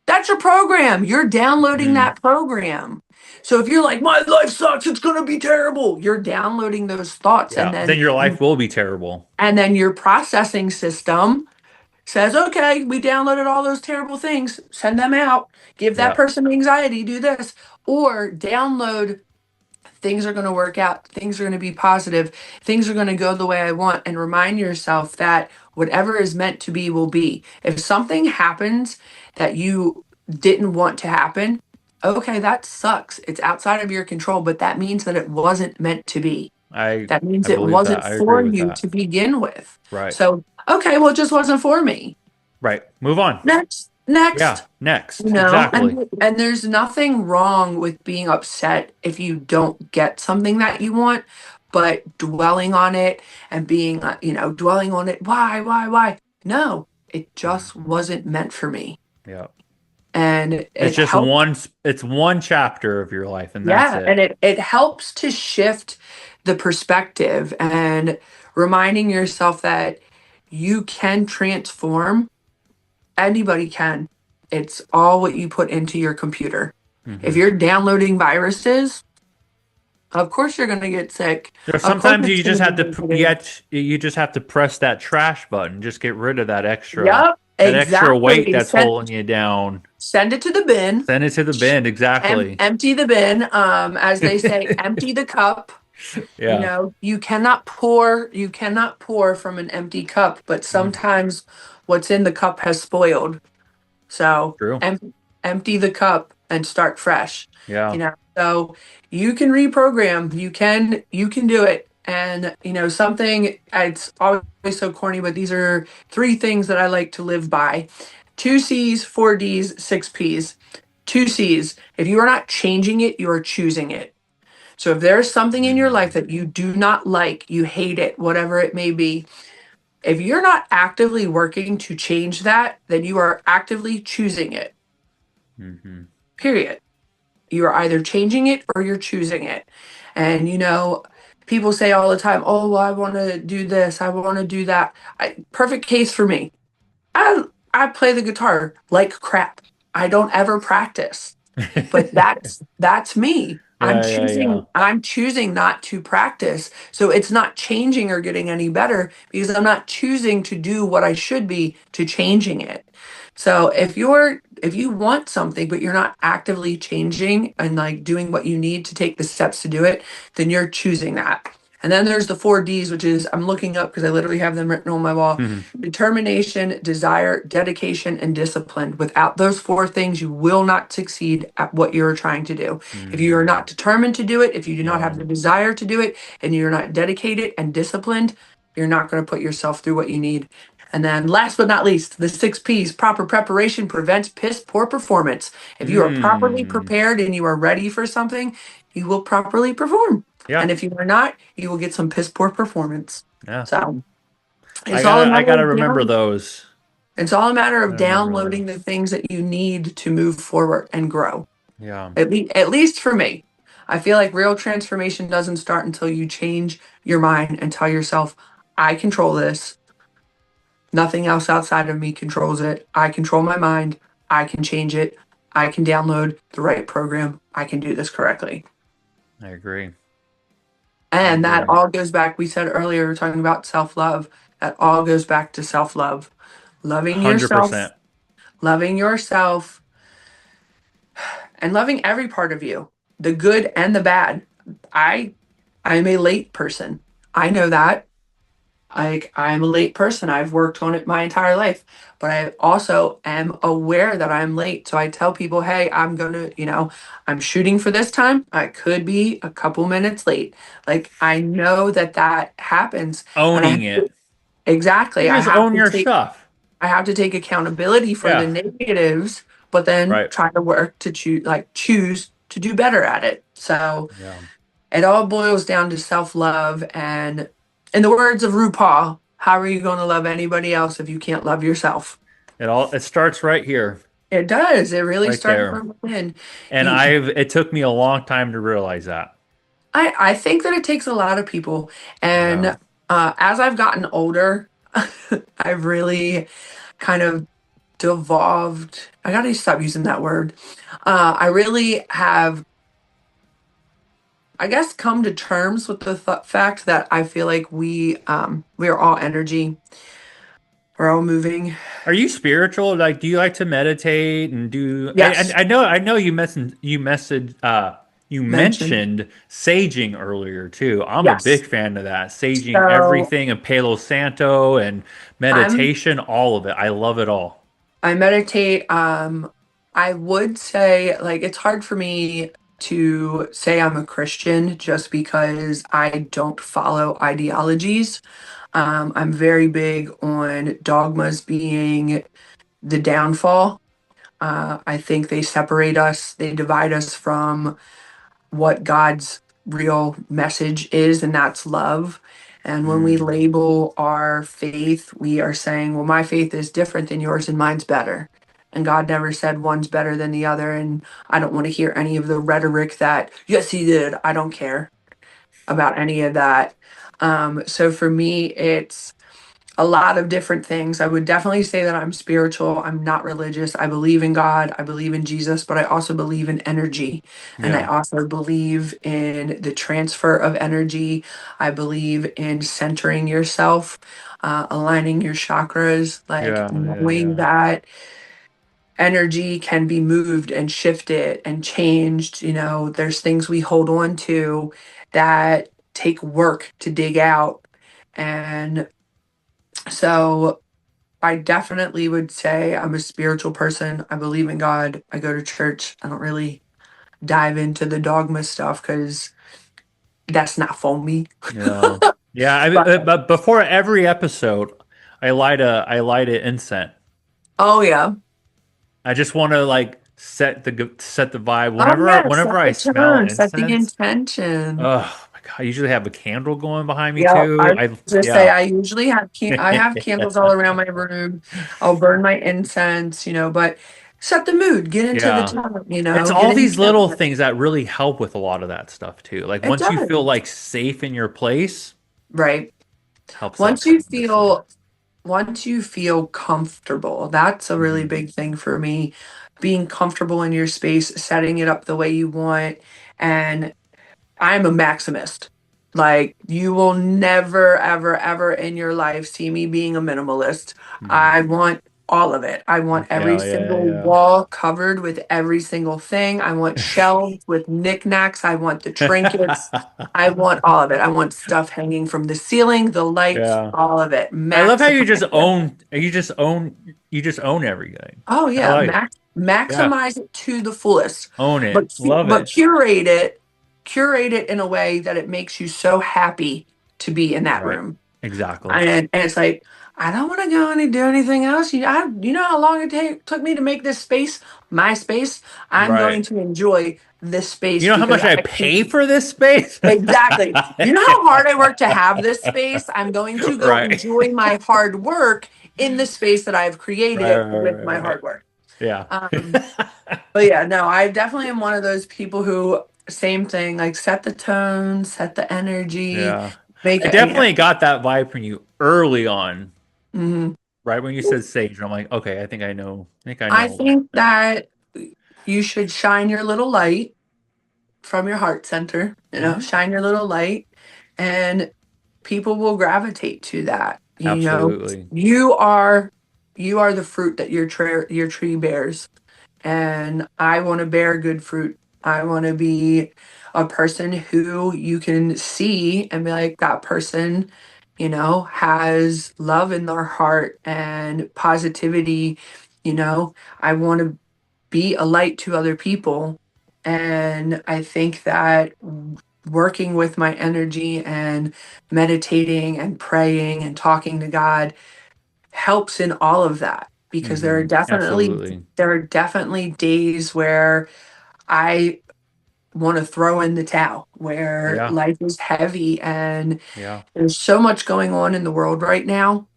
That's your program. You're downloading Mm. that program. So if you're like, my life sucks, it's going to be terrible, you're downloading those thoughts, Yeah. Then your life will be terrible. and then your processing system says, okay, we downloaded all those terrible things, send them out, give that Yeah. person anxiety, do this, or download things are going to work out, things are going to be positive, things are going to go the way I want, and remind yourself that whatever is meant to be will be. If something happens that you didn't want to happen, okay, that sucks. It's outside of your control, but that means that it wasn't meant to be. I That means I it believe that. wasn't I agree for with you that. to begin with. Right. So, okay, well, it just wasn't for me. Right. Move on. Next, Yeah. next, Next. no, Exactly. and there's nothing wrong with being upset if you don't get something that you want, but dwelling on it and being, dwelling on it, why? No, it Mm. just wasn't meant for me. Yeah. And It's it just helps, it's one chapter of your life and that's yeah, and it. it helps to shift the perspective and reminding yourself that you can transform. Anybody can. It's all what you put into your computer. If Hmm. you're downloading viruses, of course you're going to get sick. Of course Sometimes it's you going just to be have to negative. yet you just have to press that trash button. Just get rid of that extra Yep. That extra weight Exactly. that's holding you down. Send it to the bin. Send it to the bin. Exactly. Empty the bin. As they say, empty the cup. You Yeah. know, you cannot pour from an empty cup, but Mm, sometimes what's in the cup has spoiled. So true. empty the cup and start fresh. Yeah. You know, so you can reprogram. You can do it. And something it's always so corny, but these are three things that I like to live by. Two C's, four D's, six P's. Two C's. If you are not changing it, you are choosing it. So if there is something in your life Mm, that you do not like, you hate it, whatever it may be, if you're not actively working to change that, then you are actively choosing it. hmm. Period. You are either changing it or you're choosing it. And people say all the time, "Oh, well, I want to do this, I want to do that." Perfect case for me. I play the guitar like crap. I don't ever practice. But that's me. i'm Yeah, yeah, yeah. choosing i'm choosing not to practice, so it's not changing or getting any better because I'm not choosing to do what I should be to changing it. So if you want something but you're not actively changing and like doing what you need to take the steps to do it, then you're choosing that. And then there's the four D's, which is I'm looking up because I literally have them written on my wall: Mhm. determination, desire, dedication, and discipline. Without those four things, you will not succeed at what you're trying to do. If you are Mm, not determined to do it, if you do not yeah, have the desire to do it, and you're not dedicated and disciplined, you're not going to put yourself through what you need. And then last but not least, the six P's: proper preparation prevents piss poor performance. If you are properly mm, prepared and you are ready for something, you will properly perform. yeah, And if you are not, you will get some piss poor performance. yeah. So I it's all a gotta, I matter gotta of remember those. it's all a matter I of remember downloading the those. things that you need to move forward and grow. Yeah, At least for me. I feel like real transformation doesn't start until you change your mind and tell yourself, I control this. Nothing else outside of me controls it. I control my mind. I can change it. I can download the right program. I can do this correctly. I agree. I And that agree. all goes back, we said earlier, we we're talking about self love. That all goes back to self love. Loving yourself, 100%. loving yourself, and loving every part of you, the good and the bad. I I'm a late person. I know that. Like I'm a late person. I've worked on it my entire life, but I also am aware that I'm late. So I tell people, "Hey, I'm shooting for this time. I could be a couple minutes late." Like I know that that happens, and Owning it. exactly, You just own your stuff. I have to take accountability for the Yeah. negatives, but then Right. try to work to choose to do better at it. So Yeah. it all boils down to self-love, and in the words of RuPaul, how are you going to love anybody else if you can't love yourself? It starts right here, It does. It really right starts there. from within. And You, it took me a long time to realize that. I think that it takes a lot of people, Yeah. and as I've gotten older, I've really kind of devolved. I gotta stop using that word. I really have, I guess, come to terms with the fact that I feel like we are all energy. We're all moving. Are you spiritual? Like, do you like to meditate and do? Yes, I know you mentioned. mentioned saging earlier too. I'm a Yes. big fan of that. Saging So everything and Palo Santo and I'm meditation, all of it. I love it all. I meditate. I would say like it's hard for me to say I'm a Christian just because I don't follow ideologies. I'm very big on dogmas being the downfall. I think they separate us, they divide us from what God's real message is, and that's love. And when we Mm. label our faith, we are saying, well, my faith is different than yours and mine's better. And God never said one's better than the other. And I don't want to hear any of the rhetoric that, yes, he did. I don't care about any of that. So for me, it's a lot of different things. I would definitely say that I'm spiritual. I'm not religious. I believe in God. I believe in Jesus, but I also believe in energy. And I Yeah. also believe in the transfer of energy. I believe in centering yourself, aligning your chakras, like Yeah. Yeah. knowing Yeah. that energy can be moved and shifted and changed. There's things we hold on to that take work to dig out. And so I definitely would say I'm a spiritual person. I believe in God. I go to church. I don't really dive into the dogma stuff because that's not for me. Yeah. Yeah. But But before every episode, I light a incense. oh yeah. I just want to like set the vibe. Oh Whenever yeah, whenever set I the smell tone, set the incense, intention. oh my God, I usually have a candle going behind me Yeah, I too. was just say Yeah. I usually I have candles all around my room. I'll burn my incense, but set the mood, get into the Yeah. tone, It's get all these into little it. things that really help with a lot of that stuff too. Like It once you feel does. like safe in your place, Right. helps out Once you tremendously. feel once you feel comfortable, that's a really Hmm. big thing for me. Being comfortable in your space, setting it up the way you want. And I'm a maximist. Like, you will never, ever, ever in your life see me being a minimalist. Hmm. I want all of it. I want every Yeah, yeah, single yeah, wall covered with every single thing. I want shelves with knickknacks. I want the trinkets. yeah. I want all of it. I want stuff hanging from the ceiling, the lights, Yeah. all of it. I love how you just Maximize it. own you just own everything. Oh I yeah, like it. Yeah. maximize it to the fullest, Own but it. Love but it. curate it in a way that it makes you so happy to be in that Right. room. Exactly. And it's like I don't want to go and do anything else. You know how long it took me to make this space my space. I'm going Right. to enjoy this You space know how because much I I can. pay for this space? Exactly. You know how hard I work to have this space? I'm going to go Right. enjoy my hard work in the space that I've Right, created right, with right, my right. hard work. Yeah. Um, but yeah, no, I definitely am one of those people who, same thing, like set the tone, set the energy, Yeah. make I it, definitely got that vibe from you early on, mhm. right when you said sage. I'm like, okay, I think I know I a little think bit. that you should shine your little light from your heart center, Hmm. shine your little light, and people will gravitate to that. Absolutely. You are the fruit that your tree bears. And I want to bear good fruit. I want to be a person who you can see and be like, that person, has love in their heart and positivity. I want to be a light to other people. And I think that working with my energy and meditating and praying and talking to God helps in all of that because there are definitely Absolutely. there are definitely days where I want to throw in the towel, where Yeah. life is heavy and Yeah. there's so much going on in the world right now.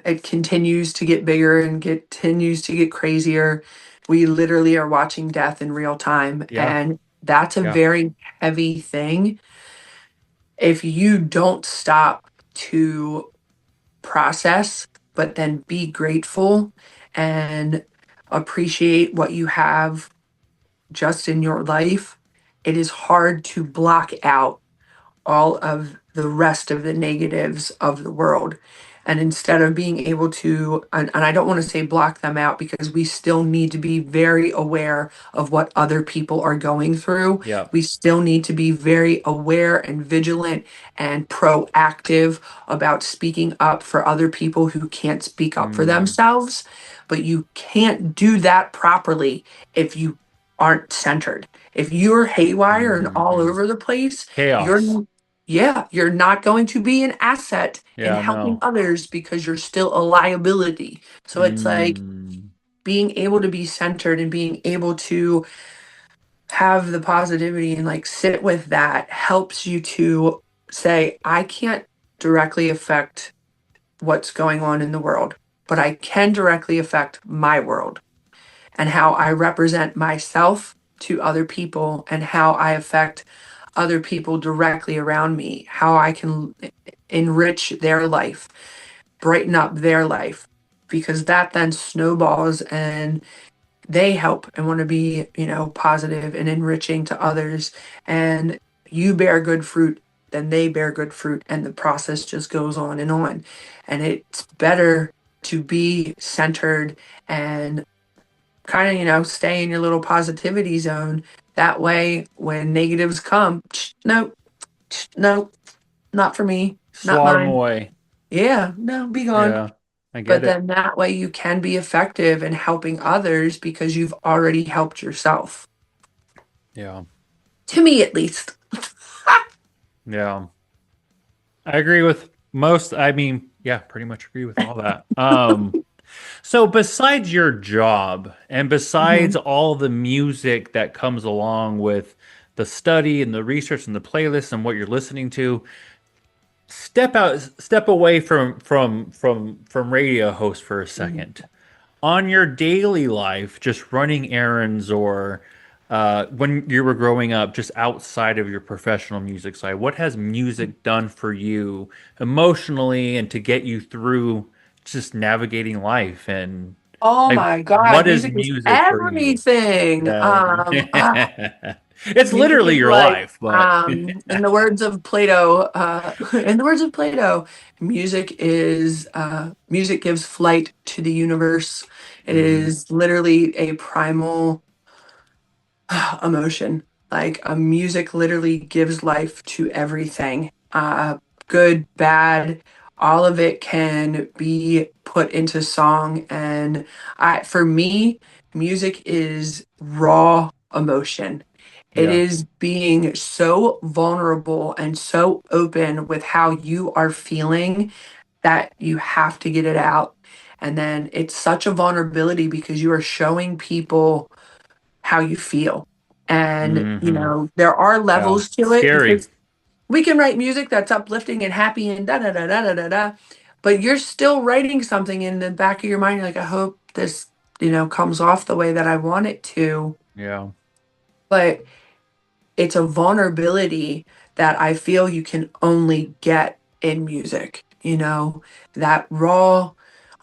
It continues to get bigger and continues to get crazier. We literally are watching death in real time, Yeah. and that's a Yeah. very heavy thing. If you don't stop to process, but then be grateful and appreciate what you have just in your life, it is hard to block out all of the rest of the negatives of the world. And instead of being able to, and I don't want to say block them out because we still need to be very aware of what other people are going through. Yeah. We still need to be very aware and vigilant and proactive about speaking up for other people who can't speak up for Mm. themselves. But you can't do that properly if you aren't centered. If you're haywire and all Hmm. over the place, Chaos. you're yeah, you're not going to be an asset in Yeah, helping no. others because you're still a liability. So it's like Mm. being able to be centered and being able to have the positivity and like sit with that helps you to say, I can't directly affect what's going on in the world, but I can directly affect my world and how I represent myself to other people and how I affect other people directly around me, how I can enrich their life, brighten up their life, because that then snowballs and they help and want to be, positive and enriching to others. And you bear good fruit, then they bear good fruit. And the process just goes on and on. And it's better to be centered and kind of, stay in your little positivity zone. That way, when negatives come, no, no, not for me, not Swat them mine. away. Yeah, no, be gone. Yeah, I get But it. then that way you can be effective in helping others because you've already helped yourself. Yeah, To me, at least. yeah. I agree with most. I mean, yeah, pretty much agree with all that. So besides your job and besides Mhm. all the music that comes along with the study and the research and the playlist and what you're listening to, step away from radio host for a Mhm. second. On your daily life, just running errands or when you were growing up, just outside of your professional music side, what has music done for you emotionally and to get you through just navigating life and Oh like my what God, is music is music for you? everything. Yeah. It's Music literally is your like, life, but in the words of Plato, in the words of Plato, music gives flight to the universe. It hmm is literally a primal emotion. Like a music literally gives life to everything. Good, bad, all of it can be put into song. And for me, music is raw emotion. It yeah. is being so vulnerable and so open with how you are feeling that you have to get it out. And then it's such a vulnerability because you are showing people how you feel. And, hmm there are Yeah. levels to it Scary. because we can write music that's uplifting and happy and da da da da da da da, but you're still writing something in the back of your mind. You're like, I hope this, comes off the way that I want it to. Yeah. But it's a vulnerability that I feel you can only get in music, that raw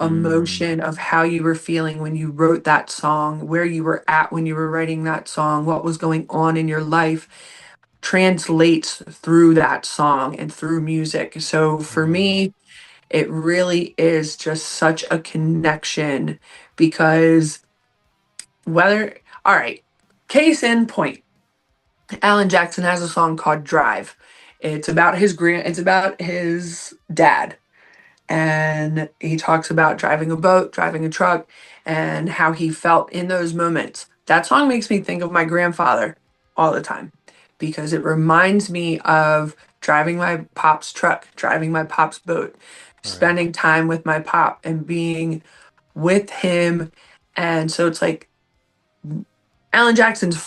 Mm. emotion of how you were feeling when you wrote that song, where you were at when you were writing that song, what was going on in your life translates through that song and through music. So for Yeah. me, it really is just such a connection because all right, case in point. Alan Jackson has a song called Drive. It's about his dad. And he talks about driving a boat, driving a truck, and how he felt in those moments. That song makes me think of my grandfather all the time because it reminds me of driving my pop's truck, driving my pop's boat, Right. spending time with my pop and being with him. And so it's like Alan Jackson's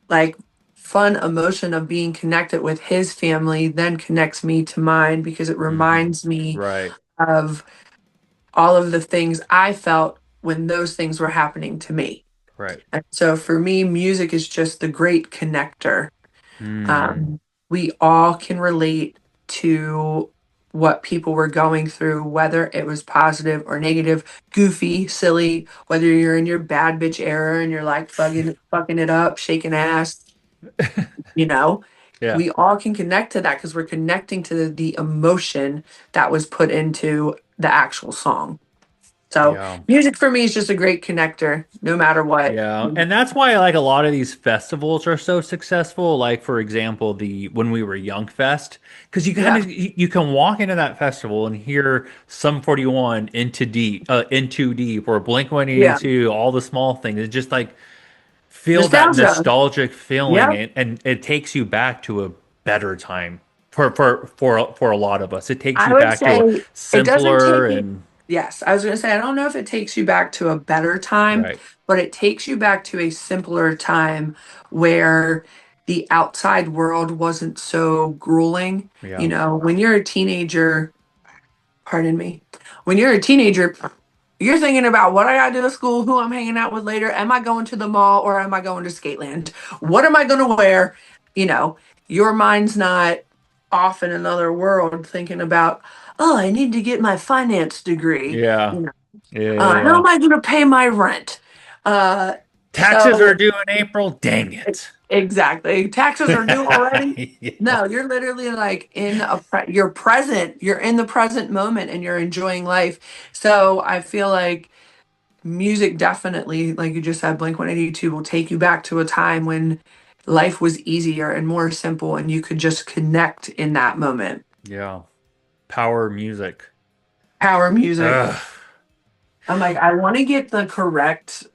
like fun emotion of being connected with his family then connects me to mine because it hmm reminds me Right. of all of the things I felt when those things were happening to me. Right. And so for me, music is just the great connector. Mm. Um, we all can relate to what people were going through, whether it was positive or negative, goofy, silly, whether you're in your bad bitch era and you're like fucking it up, shaking ass, you know, Yeah. we all can connect to that because we're connecting to the emotion that was put into the actual song. So Yeah. music for me is just a great connector, no matter what. Yeah, and that's why like a lot of these festivals are so successful. Like for example, the when we were Young Fest, because you kind Yeah, of you can walk into that festival and hear Sum 41, Into Deep, or Blink yeah. 182, all the small things. It just like feel that Nostalgia. nostalgic feeling, Yeah. and it takes you back to a better time for a lot of us. It takes I you would back to a say it doesn't simpler take you. and Yes, I was going to say, I don't know if it takes you back to a better time, right. but it takes you back to a simpler time where the outside world wasn't so grueling. Yeah, When you're a teenager, pardon me, when you're a teenager, you're thinking about what I got to do to school, who I'm hanging out with later. Am I going to the mall or am I going to Skateland? What am I going to wear? you know, your mind's not off in another world thinking about, oh, I need to get my finance degree. Yeah. You know, Yeah. Yeah. how Yeah. am I going to pay my rent? Uh, Taxes are so due in April. Dang it. exactly, taxes are due already. Yeah. No, you're literally like you're present. You're in the present moment and you're enjoying life. So I feel like music definitely, like you just said, Blink 182 will take you back to a time when life was easier and more simple and you could just connect in that moment. Yeah. Power music. Power music. Ugh. I'm like, I want to get the correct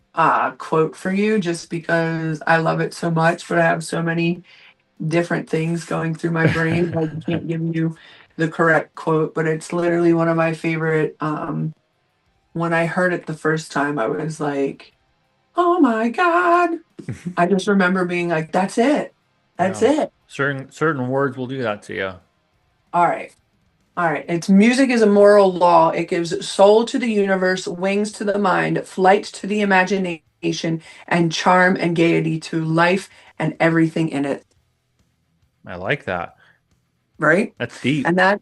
quote for you just because I love it so much, but I have so many different things going through my brain. I can't give you the correct quote, but it's literally one of my favorite. When I heard it the first time, I was like, oh my God. I just remember being like, that's it. That's Yeah. it. Certain words will do that to you. All right. All right. It's music is a moral law. It gives soul to the universe, wings to the mind, flight to the imagination, and charm and gaiety to life and everything in it. I like that. Right. That's deep. And that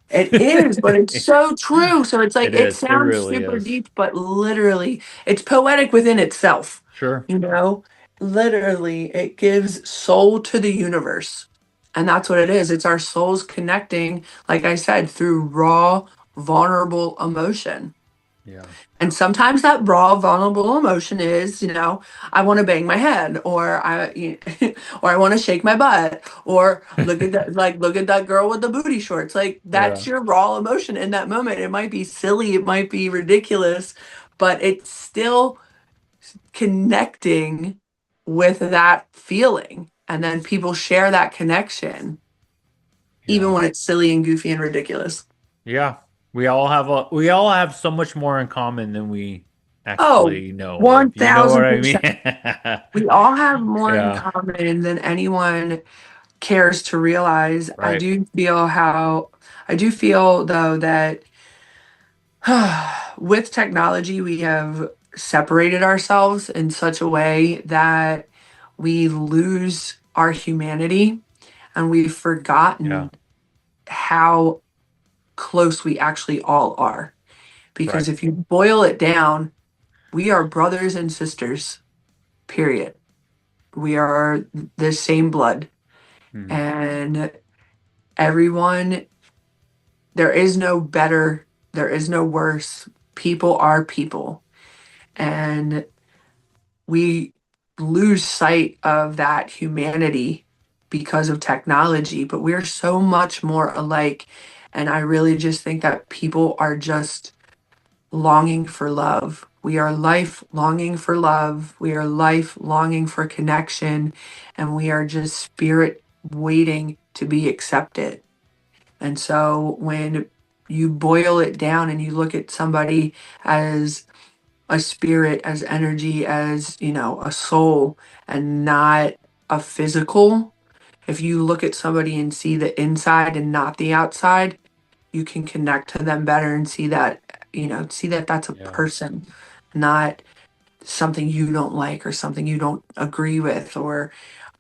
it is, but it's so true. So it's like It it is. It sounds really super is. deep, but literally it's poetic within itself. Sure. You know, literally it gives soul to the universe. And that's what it is. It's our souls connecting, like I said, through raw, vulnerable emotion. Yeah. And sometimes that raw, vulnerable emotion is, I want to bang my head, or or I want to shake my butt, or look at that girl with the booty shorts. Like Yeah. that's your raw emotion in that moment. It might be silly, it might be ridiculous, but it's still connecting with that feeling. And then people share that connection, even Yeah. when it's silly and goofy and ridiculous. Yeah. We all have so much more in common than we Oh, actually know of. You know what I mean? 1000%. We all have more in Yeah. common than anyone cares to realize. Right. I do feel though that with technology, we have separated ourselves in such a way that we lose our humanity and we've Yeah. forgotten how close we actually all are. Right. Because if you boil it down, we are brothers and sisters, period. We are the same blood. Hmm. And everyone, there is no better, there is no worse. People are people. And we lose sight of that humanity because of technology, but we're so much more alike. And I really just think that people are just longing for love. We are life longing for love. We are life longing for connection. And we are just spirit waiting to be accepted. And so when you boil it down and you look at somebody as a spirit, as energy, as, a soul, and not a physical, if you look at somebody and see the inside and not the outside, you can connect to them better and see that that's a Yeah. person, not something you don't like or something you don't agree with or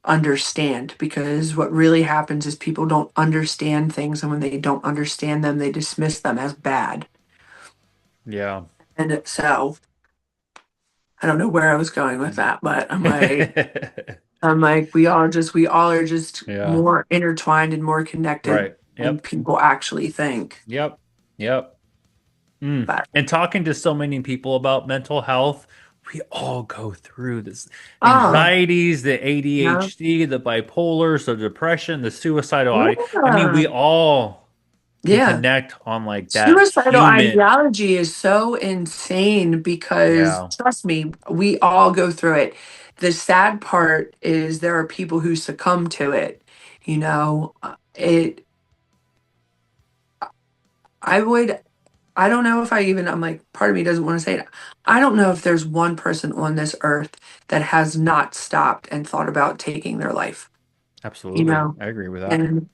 understand. Because what really happens is people don't understand things, and when they don't understand them, they dismiss them as bad. Yeah. So I don't know where I was going with that, but I'm like, we all are just Yeah. more intertwined and more connected Right. than Yep. people actually think. Yep. Yep. Mm. But And talking to so many people about mental health, we all go through this oh, anxieties, the yeah, ADHD, the bipolar, the depression, the suicidal. I mean, yeah, we all can yeah. connect on like that Suicidal human. ideology is so insane because Yeah, trust me, we all go through it. The sad part is there are people who succumb to it. It. I would I don't know if I'm like, part of me doesn't want to say it. I don't know if there's one person on this earth that has not stopped and thought about taking their life, you absolutely. know? I agree with that. And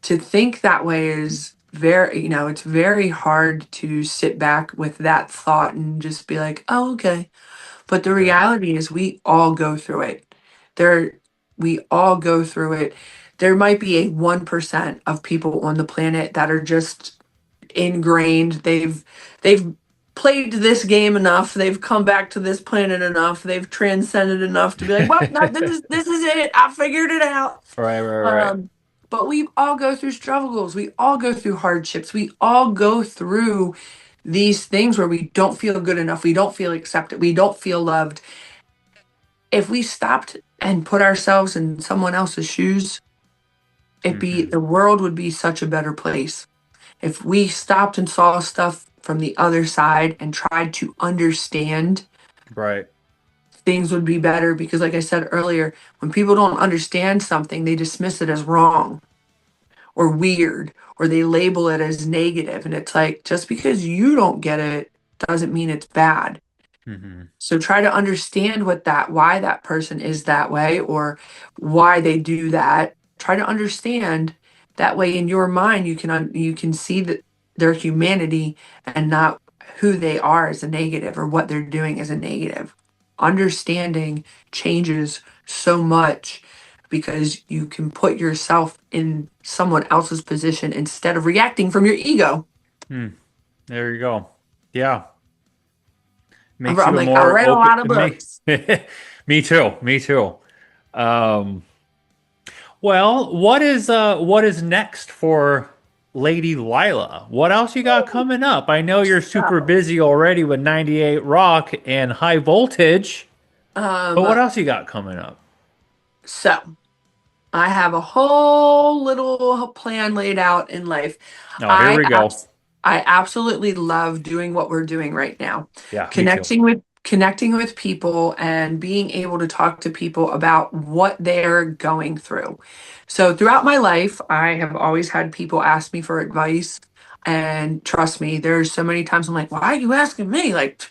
to think that way is it's very hard to sit back with that thought and just be like, oh, okay. But the Yeah. reality is we all go through it. There. We all go through it. There might be a 1% of people on the planet that are just ingrained. They've played this game enough. They've come back to this planet enough. They've transcended enough to be like, well, no, this is it. I figured it out. Right, right, right. Um, but we all go through struggles. We all go through hardships. We all go through these things where we don't feel good enough. We don't feel accepted. We don't feel loved. If we stopped and put ourselves in someone else's shoes, Hmm. the world would be such a better place. If we stopped and saw stuff from the other side and tried to understand, Right. things would be better because like I said earlier, when people don't understand something, they dismiss it as wrong or weird or they label it as negative, and it's like just because you don't get it doesn't mean it's bad. Hmm. So try to understand why that person is that way or why they do that. Try to understand that way in your mind you can see that their humanity and not who they are as a negative or what they're doing as a negative. Understanding changes so much because you can put yourself in someone else's position instead of reacting from your ego. Hmm. There you go. Yeah. Makes I'm you a like, I more read a open. lot of books. Me too. Me too. Um, well, what is next for Lady Lila? What else you got coming up? I know you're super So, busy already with 98 Rock and High Voltage, but what um, else you got coming up? so I have a whole little plan laid out in life. Oh, here I we go. abs- I absolutely love doing what we're doing right now. Yeah, me too. Connecting with people and being able to talk to people about what they're going through. So throughout my life, I have always had people ask me for advice, and trust me, there's so many times I'm like, "Why are you asking me?" Like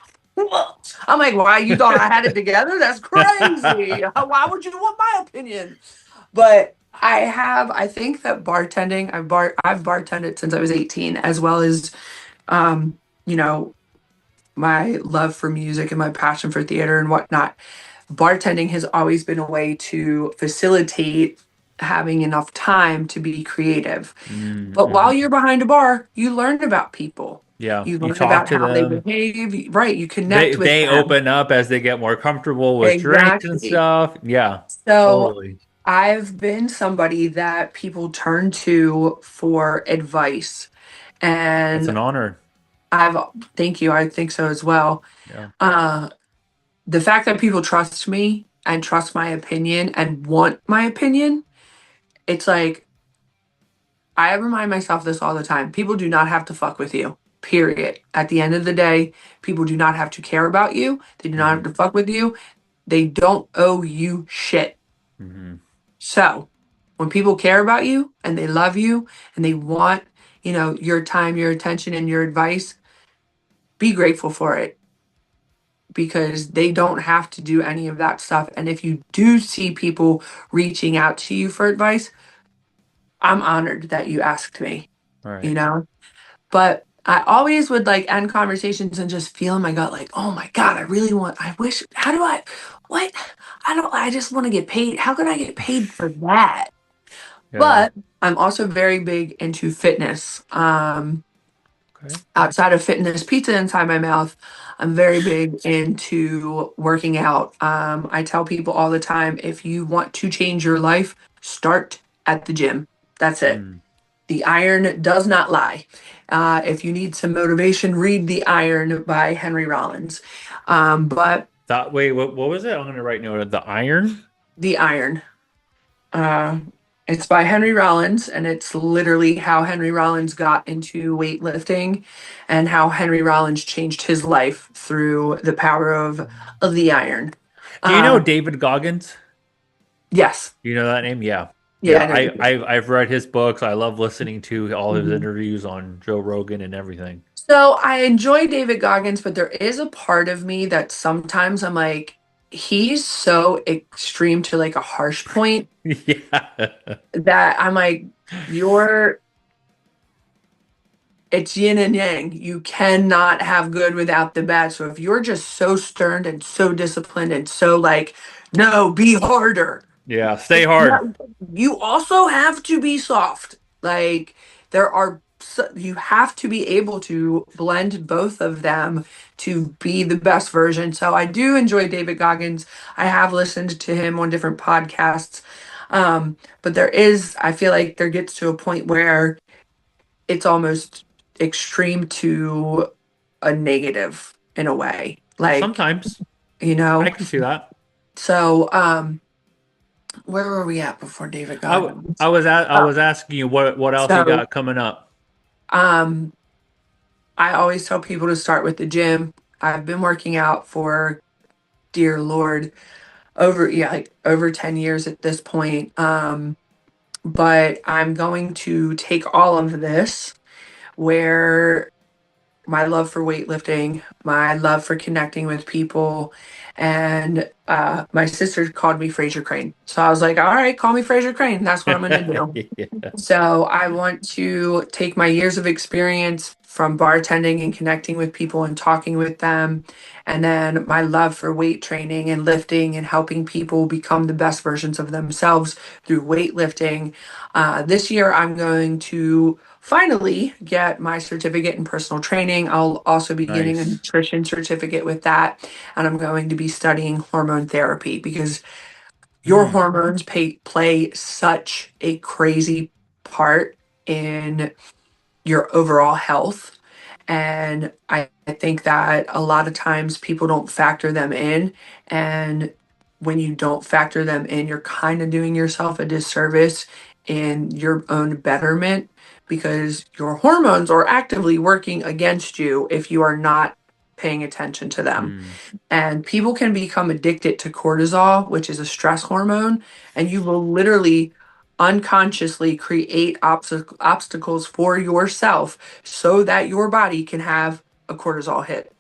I'm like, "Why you thought I had it together? That's crazy. Why would you want my opinion?" But I think that bartending, I've bartended since I was 18, as well as, you know, my love for music and my passion for theater and whatnot. Bartending has always been a way to facilitate having enough time to be creative. But while Mm-hmm. you're behind a bar, you learn about people. Yeah, You you learn talk about to how they them. behave, right? You They connect with they them. open up as they get more comfortable with drinks and Exactly. stuff. Yeah, So totally. I've been somebody that people turn to for advice. It's an And honor. I've, thank you, I think so as well. Yeah. Uh, the fact that people trust me and trust my opinion and want my opinion, it's like, I remind myself this all the time. People do not have to fuck with you, period. At the end of the day, people do not have to care about you. They do not have Hmm. to fuck with you. They don't owe you shit. Hmm. So when people care about you and they love you and they want, your time, your attention, and your advice, be grateful for it because they don't have to do any of that stuff. And if you do see people reaching out to you for advice, I'm honored that you asked me, All you right. know? But I always would like end conversations and just feel in my gut like, oh my God, I wish, how do I, what? I just want to get paid. How can I get paid for that? Yeah. But I'm also very big into fitness. Okay. Outside of fitness, pizza inside my mouth, I'm very big into working out. I tell people all the time, if you want to change your life, start at the gym. That's it. Mm. The iron does not lie. If you need some motivation, read The Iron by Henry Rollins. But That way, what was it? I'm gonna write note of the iron. The Iron, uh, it's by Henry Rollins, and it's literally how Henry Rollins got into weightlifting and how Henry Rollins changed his life through the power of the iron. Do you know Uh, David Goggins? yes. Do you know that name? Yeah. Yeah, Yeah, I know. I've read his books. I love listening to all his Mhm. interviews on Joe Rogan and everything. So I enjoy David Goggins, but there is a part of me that sometimes I'm like, he's so extreme to like a harsh point Yeah. that I'm like, you're it's yin and yang. You cannot have good without the bad. So if you're just so stern and so disciplined and so like, no, be harder. Yeah, stay hard. You also have to be soft. Like you have to be able to blend both of them to be the best version. So I do enjoy David Goggins. I have listened to him on different podcasts. But I feel like there gets to a point where it's almost extreme to a negative in a way. Like, Sometimes you I know, can see that. so where were we at before David Goggins? I Oh, was asking you what else you so got coming up. um I always tell people to start with the gym. I've been working out for dear Lord like over 10 years at this point. But I'm going to take all of this where my love for weightlifting, my love for connecting with people, and my sister called me Fraser Crane. So I was like, all right, call me Fraser Crane. That's what I'm going to do. Yeah. So I want to take my years of experience from bartending and connecting with people and talking with them, and then my love for weight training and lifting and helping people become the best versions of themselves through weightlifting. This year, I'm going to finally get my certificate in personal training. I'll also be getting a Nice. nutrition certificate with that, and I'm going to be studying hormone therapy because your Hmm. hormones play such a crazy part in your overall health. And I think that a lot of times people don't factor them in. And when you don't factor them in, you're kind of doing yourself a disservice in your own betterment because your hormones are actively working against you if you are not paying attention to them. Hmm. And people can become addicted to cortisol, which is a stress hormone, and you will literally unconsciously create obstacles for yourself so that your body can have a cortisol hit.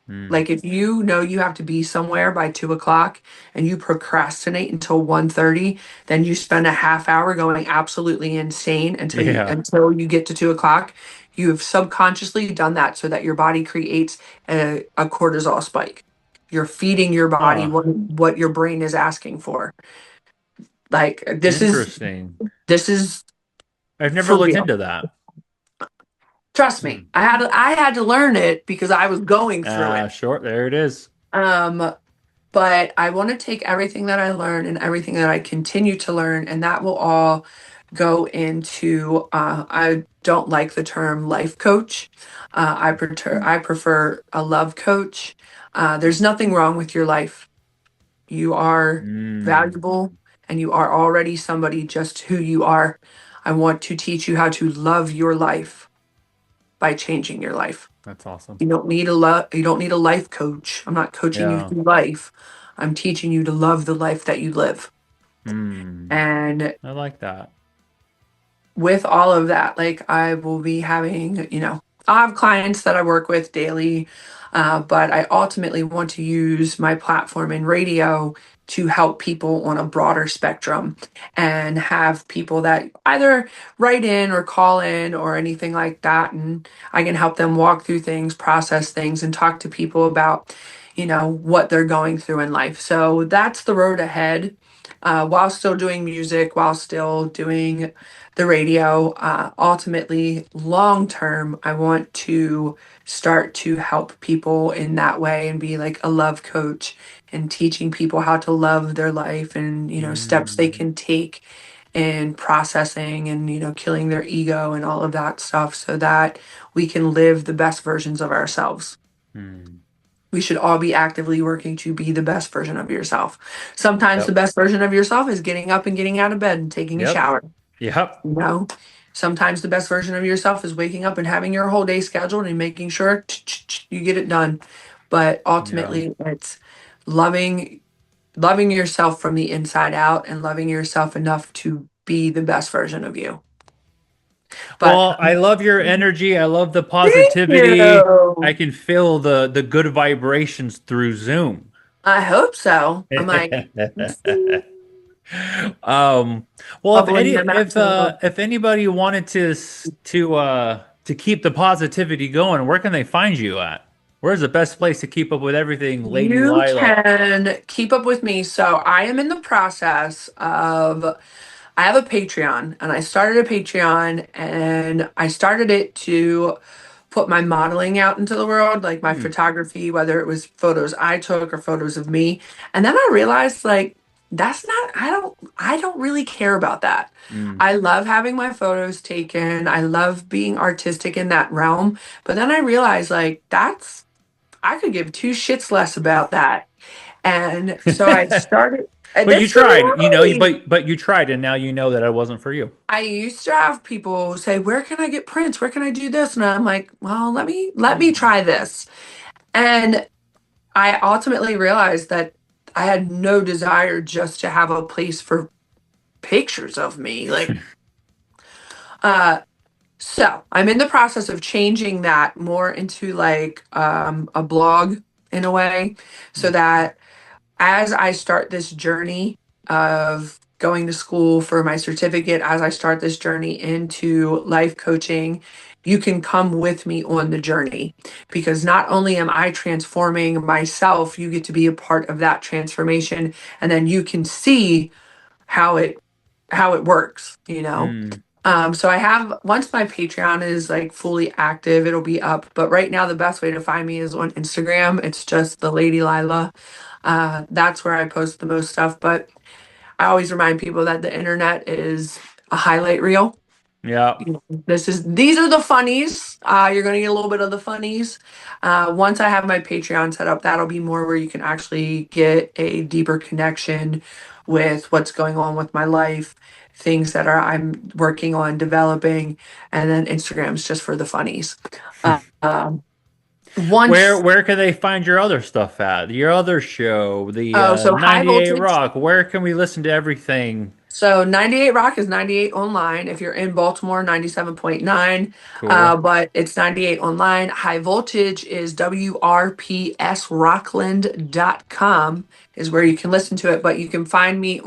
Hmm. Like if you know you have to be somewhere by 2 o'clock and you procrastinate until 1:30, then you spend a half hour going absolutely insane Yeah. until you get to 2 o'clock. You have subconsciously done that so that your body creates a cortisol spike. You're feeding your body Huh. what your brain is asking for. Like Interesting. this is I've never for looked real. into that. Trust me. Hmm. I had to learn it because I was going through it. Sure. There it is. Um but I want to take everything that I learn and everything that I continue to learn, and that will all go into. I don't like the term life coach. I prefer a love coach. There's nothing wrong with your life. You are Hmm. valuable, and you are already somebody just who you are. I want to teach you how to love your life by changing your life. That's awesome. You don't need a life coach. I'm not coaching you Yeah. through life. I'm teaching you to love the life that you live. Hmm. And I like that. with all of that, like I will be having, I have clients that I work with daily, but I ultimately want to use my platform in radio to help people on a broader spectrum and have people that either write in or call in or anything like that. And I can help them walk through things, process things, and talk to people about, what they're going through in life. So that's the road ahead. While still doing music, while still doing the radio. Ultimately, long term, I want to start to help people in that way and be like a love coach and teaching people how to love their life and, steps they Hmm. can take in processing and, killing their ego and all of that stuff so that we can live the best versions of ourselves. Hmm. We should all be actively working to be the best version of yourself. Sometimes the Yep. best version of yourself is getting up and getting out of bed and taking a Yep. shower. Yep. You know, sometimes the best version of yourself is waking up and having your whole day scheduled and making sure you get it done. But Yeah. ultimately, it's loving loving yourself from the inside out and loving yourself enough to be the best version of you. But Well, I love your energy. I love the thank positivity. I you. can feel the good vibrations through Zoom. I hope so. I'm like Um, well, bubbling them out to the world. if anybody wanted to keep the positivity going, where can they find you at? Where's the best place to keep up with everything, Lady You Lila? can keep up with me. So I am in the process of, I have a Patreon and I started a Patreon and I started it to put my modeling out into the world, like my Hmm. photography, whether it was photos I took or photos of me. And then I realized like that's not, I don't really care about that. Hmm. I love having my photos taken. I love being artistic in that realm. But then I realized like I could give two shits less about that. And so I started, and But you that's the tried, reality. but you tried, and now you know that it wasn't for you. I used to have people say, "Where can I get prints? Where can I do this?" And I'm like, "Well, let me Hmm. try this." And I ultimately realized that I had no desire just to have a place for pictures of me. Uh, so I'm in the process of changing that more into like a blog in a way, so that as I start this journey of going to school for my certificate, as I start this journey into life coaching, you can come with me on the journey because not only am I transforming myself, you get to be a part of that transformation and then you can see how it works, you know. Hmm. So I have once my Patreon is like fully active, it'll be up. But right now, the best way to find me is on Instagram. It's just the Lady Lila. That's where I post the most stuff. But I always remind people that the internet is a highlight reel. Yeah. You know, these are the funnies. You're gonna get a little bit of the funnies. Once I have my Patreon set up, that'll be more where you can actually get a deeper connection with what's going on with my life, things that I'm working on developing, and then Instagram's just for the funnies. Where Once where can they find your other stuff at? Your other show, the Oh, so high 98 voltage. Rock. Where can we listen to everything? So 98 Rock is 98 online. If you're in Baltimore, 97.9. Cool. But it's 98 online. High voltage is WRPSRockland.com is where you can listen to it. But you can find me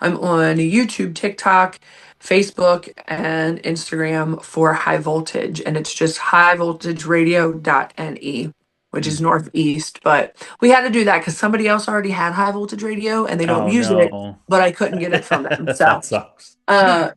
I'm on YouTube, TikTok, Facebook, and Instagram for high voltage. And it's just highvoltageradio.ne, which Hmm. is Northeast. But we had to do that because somebody else already had high voltage radio and they don't Oh use it, no. but I couldn't get it from them. That So, sucks.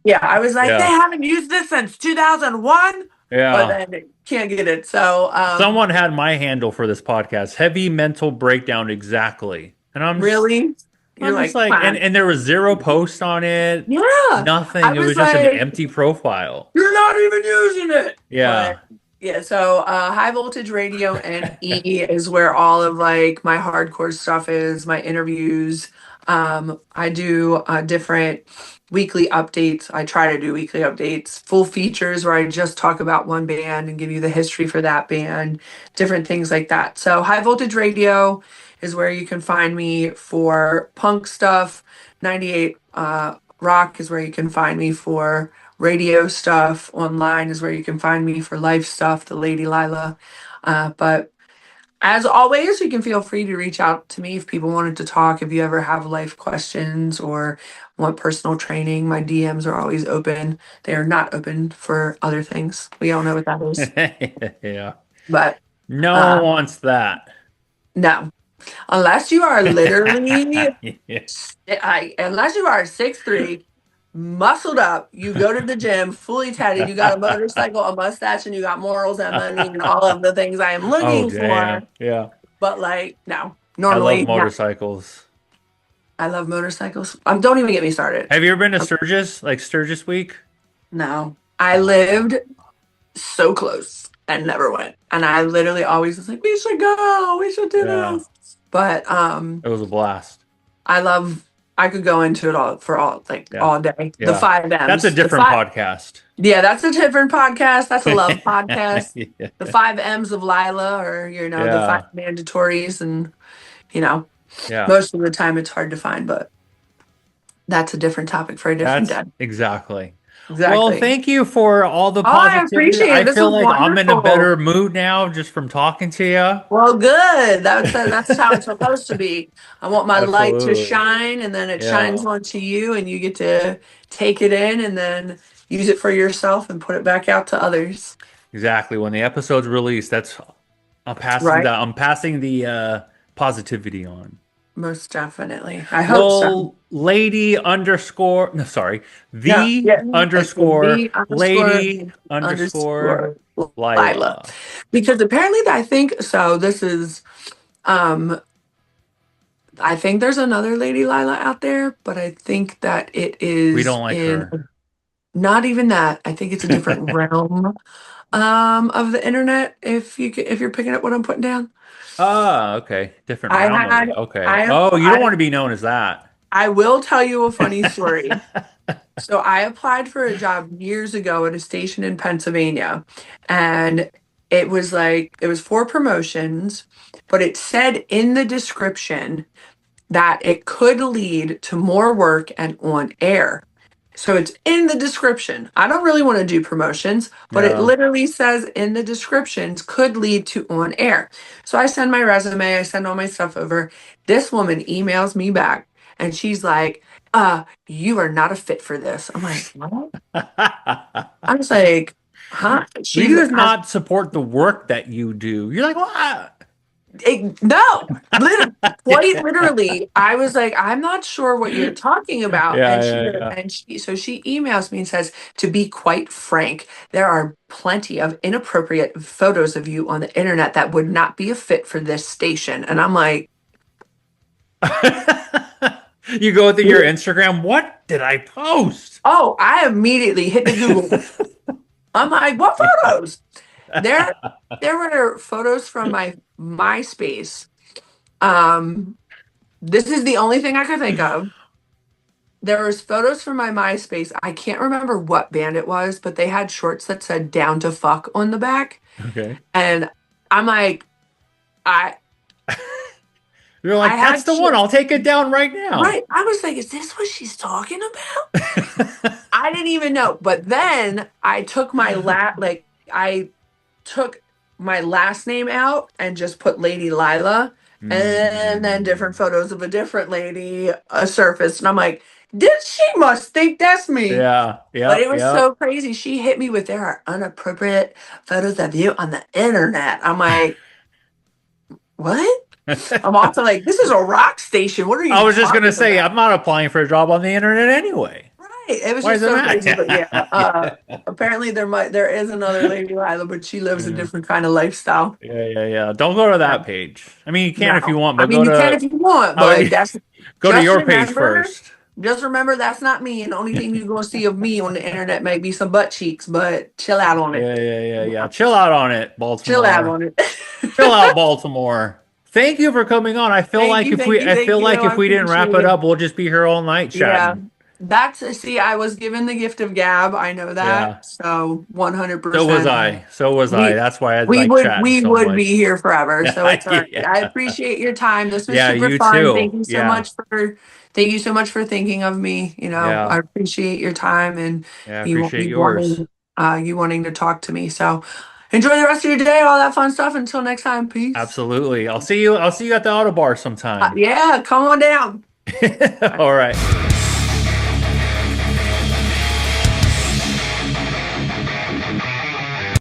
yeah, I was like, they Yeah. haven't used this since 2001, but Yeah. then can't get it. So, Someone had my handle for this podcast, heavy mental breakdown exactly. And really, you're I'm just like, like, fine. and there was zero post on it, Yeah, nothing. I It was was just an like, empty profile. you're not even using it. But Yeah. yeah, so high voltage radio and E is where all of like my hardcore stuff is, my interviews. I do different weekly updates. I try to do weekly updates, full features where I just talk about one band and give you the history for that band, different things like that. So high voltage radio is where you can find me for punk stuff. 98 rock is where you can find me for radio stuff. Online is where you can find me for life stuff, the Lady Lila. But as always, you can feel free to reach out to me if people wanted to talk. If you ever have life questions or want personal training, my DMs are always open. They are not open for other things. We all know what that is. Yeah. But No one uh, wants that. no, unless you are literally Yeah. unless you are 6'3", muscled up, you go to the gym, fully tatted, you got a motorcycle, a mustache, and you got morals and money and all of the things I am Oh, looking for. damn. Yeah. But like, no, I love normally, no. motorcycles. I love motorcycles. Don't even get me started. Have you ever been to Um, Sturgis, like Sturgis Week? No, I Oh, lived so close and never went. And I literally always was like, we should go, we should do yeah. this. But It was a blast. I love. I could go into it all for all like Yeah. all day. The Yeah. five That's a M's. The different five. podcast. Yeah, that's a different podcast. That's a love podcast. Yeah. The five M's of Lila, or the five Yeah. mandatories, and you know, Yeah. most of the time it's hard to find, but that's a different topic for a different That's day. exactly. Well, Exactly. thank you for all the Oh, I positivity. appreciate I it. This feel was like I'm in a wonderful. better mood now just from talking to you. Well, good. That's how it's supposed to be. I want my light to Absolutely. shine, and then it shines Yeah. onto you, and you get to take it in, and then use it for yourself and put it back out to others. Exactly. When the episode's released, that's Right? I'm passing the positivity on. Most definitely. I hope so. Well, lady underscore, no, sorry, No, the yeah, it's the underscore V underscore lady underscore underscore Lila. Lila. Because apparently I think so. This is um I think there's another Lady Lila out there, but I think that it We is don't like in her. not even that. I think it's a different realm of the internet if you're picking up what I'm putting down. Ah, okay. Different I realm of had it. Okay. I Oh, you don't applied want to be known as that. I will tell you a funny story. So I applied for a job years ago at a station in Pennsylvania, and it was for promotions, but it said in the description that it could lead to more work and on air. So it's in the description. I don't really want to do promotions, but it Yeah. literally says in the descriptions could lead to on air. So I send my resume, I send all my stuff over. This woman emails me back and she's like, you are not a fit for this. I'm like, what? I was like, huh? We does not support the work that you do. You're like, what? No, quite Yeah. literally. I was like, I'm not sure what you're talking about. Yeah, And she yeah, goes, yeah. and she emails me and says, to be quite frank, there are plenty of inappropriate photos of you on the internet that would not be a fit for this station. And I'm like, You go through your Instagram. What did I post? oh, I immediately hit the Google. I'm like, what photos? There, there were photos from my MySpace. Um, this is the only thing I could think of. There was photos from my MySpace. I can't remember what band it was, but they had shorts that said "Down to Fuck" on the back, Okay. and I'm like, I You're I like, that's had the one. shit I'll take it down right now. right. I was like, is this what she's talking about? I didn't even know. But then I took my last name out and just put Lady Lila, and then different Mm. photos of a different lady surfaced, and I'm like, this she must think that's me. Yeah. But it Yep. was Yep. so crazy. She hit me with there are inappropriate photos of you on the internet. I'm like, what? I'm also like, this is a rock station. What are I you was just gonna talking say, about? I'm not applying for a job on the internet anyway. Right. It was Why just does it so crazy. But yeah, matter? Yeah. apparently there is another Lady Lila, but she lives a Yeah. different kind of lifestyle. Yeah, yeah, yeah. Don't go to Yeah. that page. I mean, you can if you No. want, I but mean, you can if you want, but that's go to just your page remember, first. just remember that's not me. And the only thing you're gonna see of me on the internet might be some butt cheeks, but chill out on it. Yeah, yeah, yeah, yeah. Chill out on it, Chill out Baltimore. on it. Chill out, Baltimore. Thank you for coming on. I Thank feel you. like I if we didn't wrap appreciate it it. up, we'll just be here all night Yeah. chatting. See, I was given the gift of gab. I know that. Yeah. So So was 100%. I. So was I. We That's why I like chatting we so would be much. here forever. So it's all right. I Yeah. appreciate your time. This was Yeah, super you fun. too. Yeah. Thank you so much for thinking of me. I Yeah. appreciate your time and Yeah, I you appreciate you yours. you wanting to talk to me. So enjoy the rest of your day, all that fun stuff. Until next time, peace. Absolutely. I'll see you at the auto bar sometime. Yeah, come on down. All right.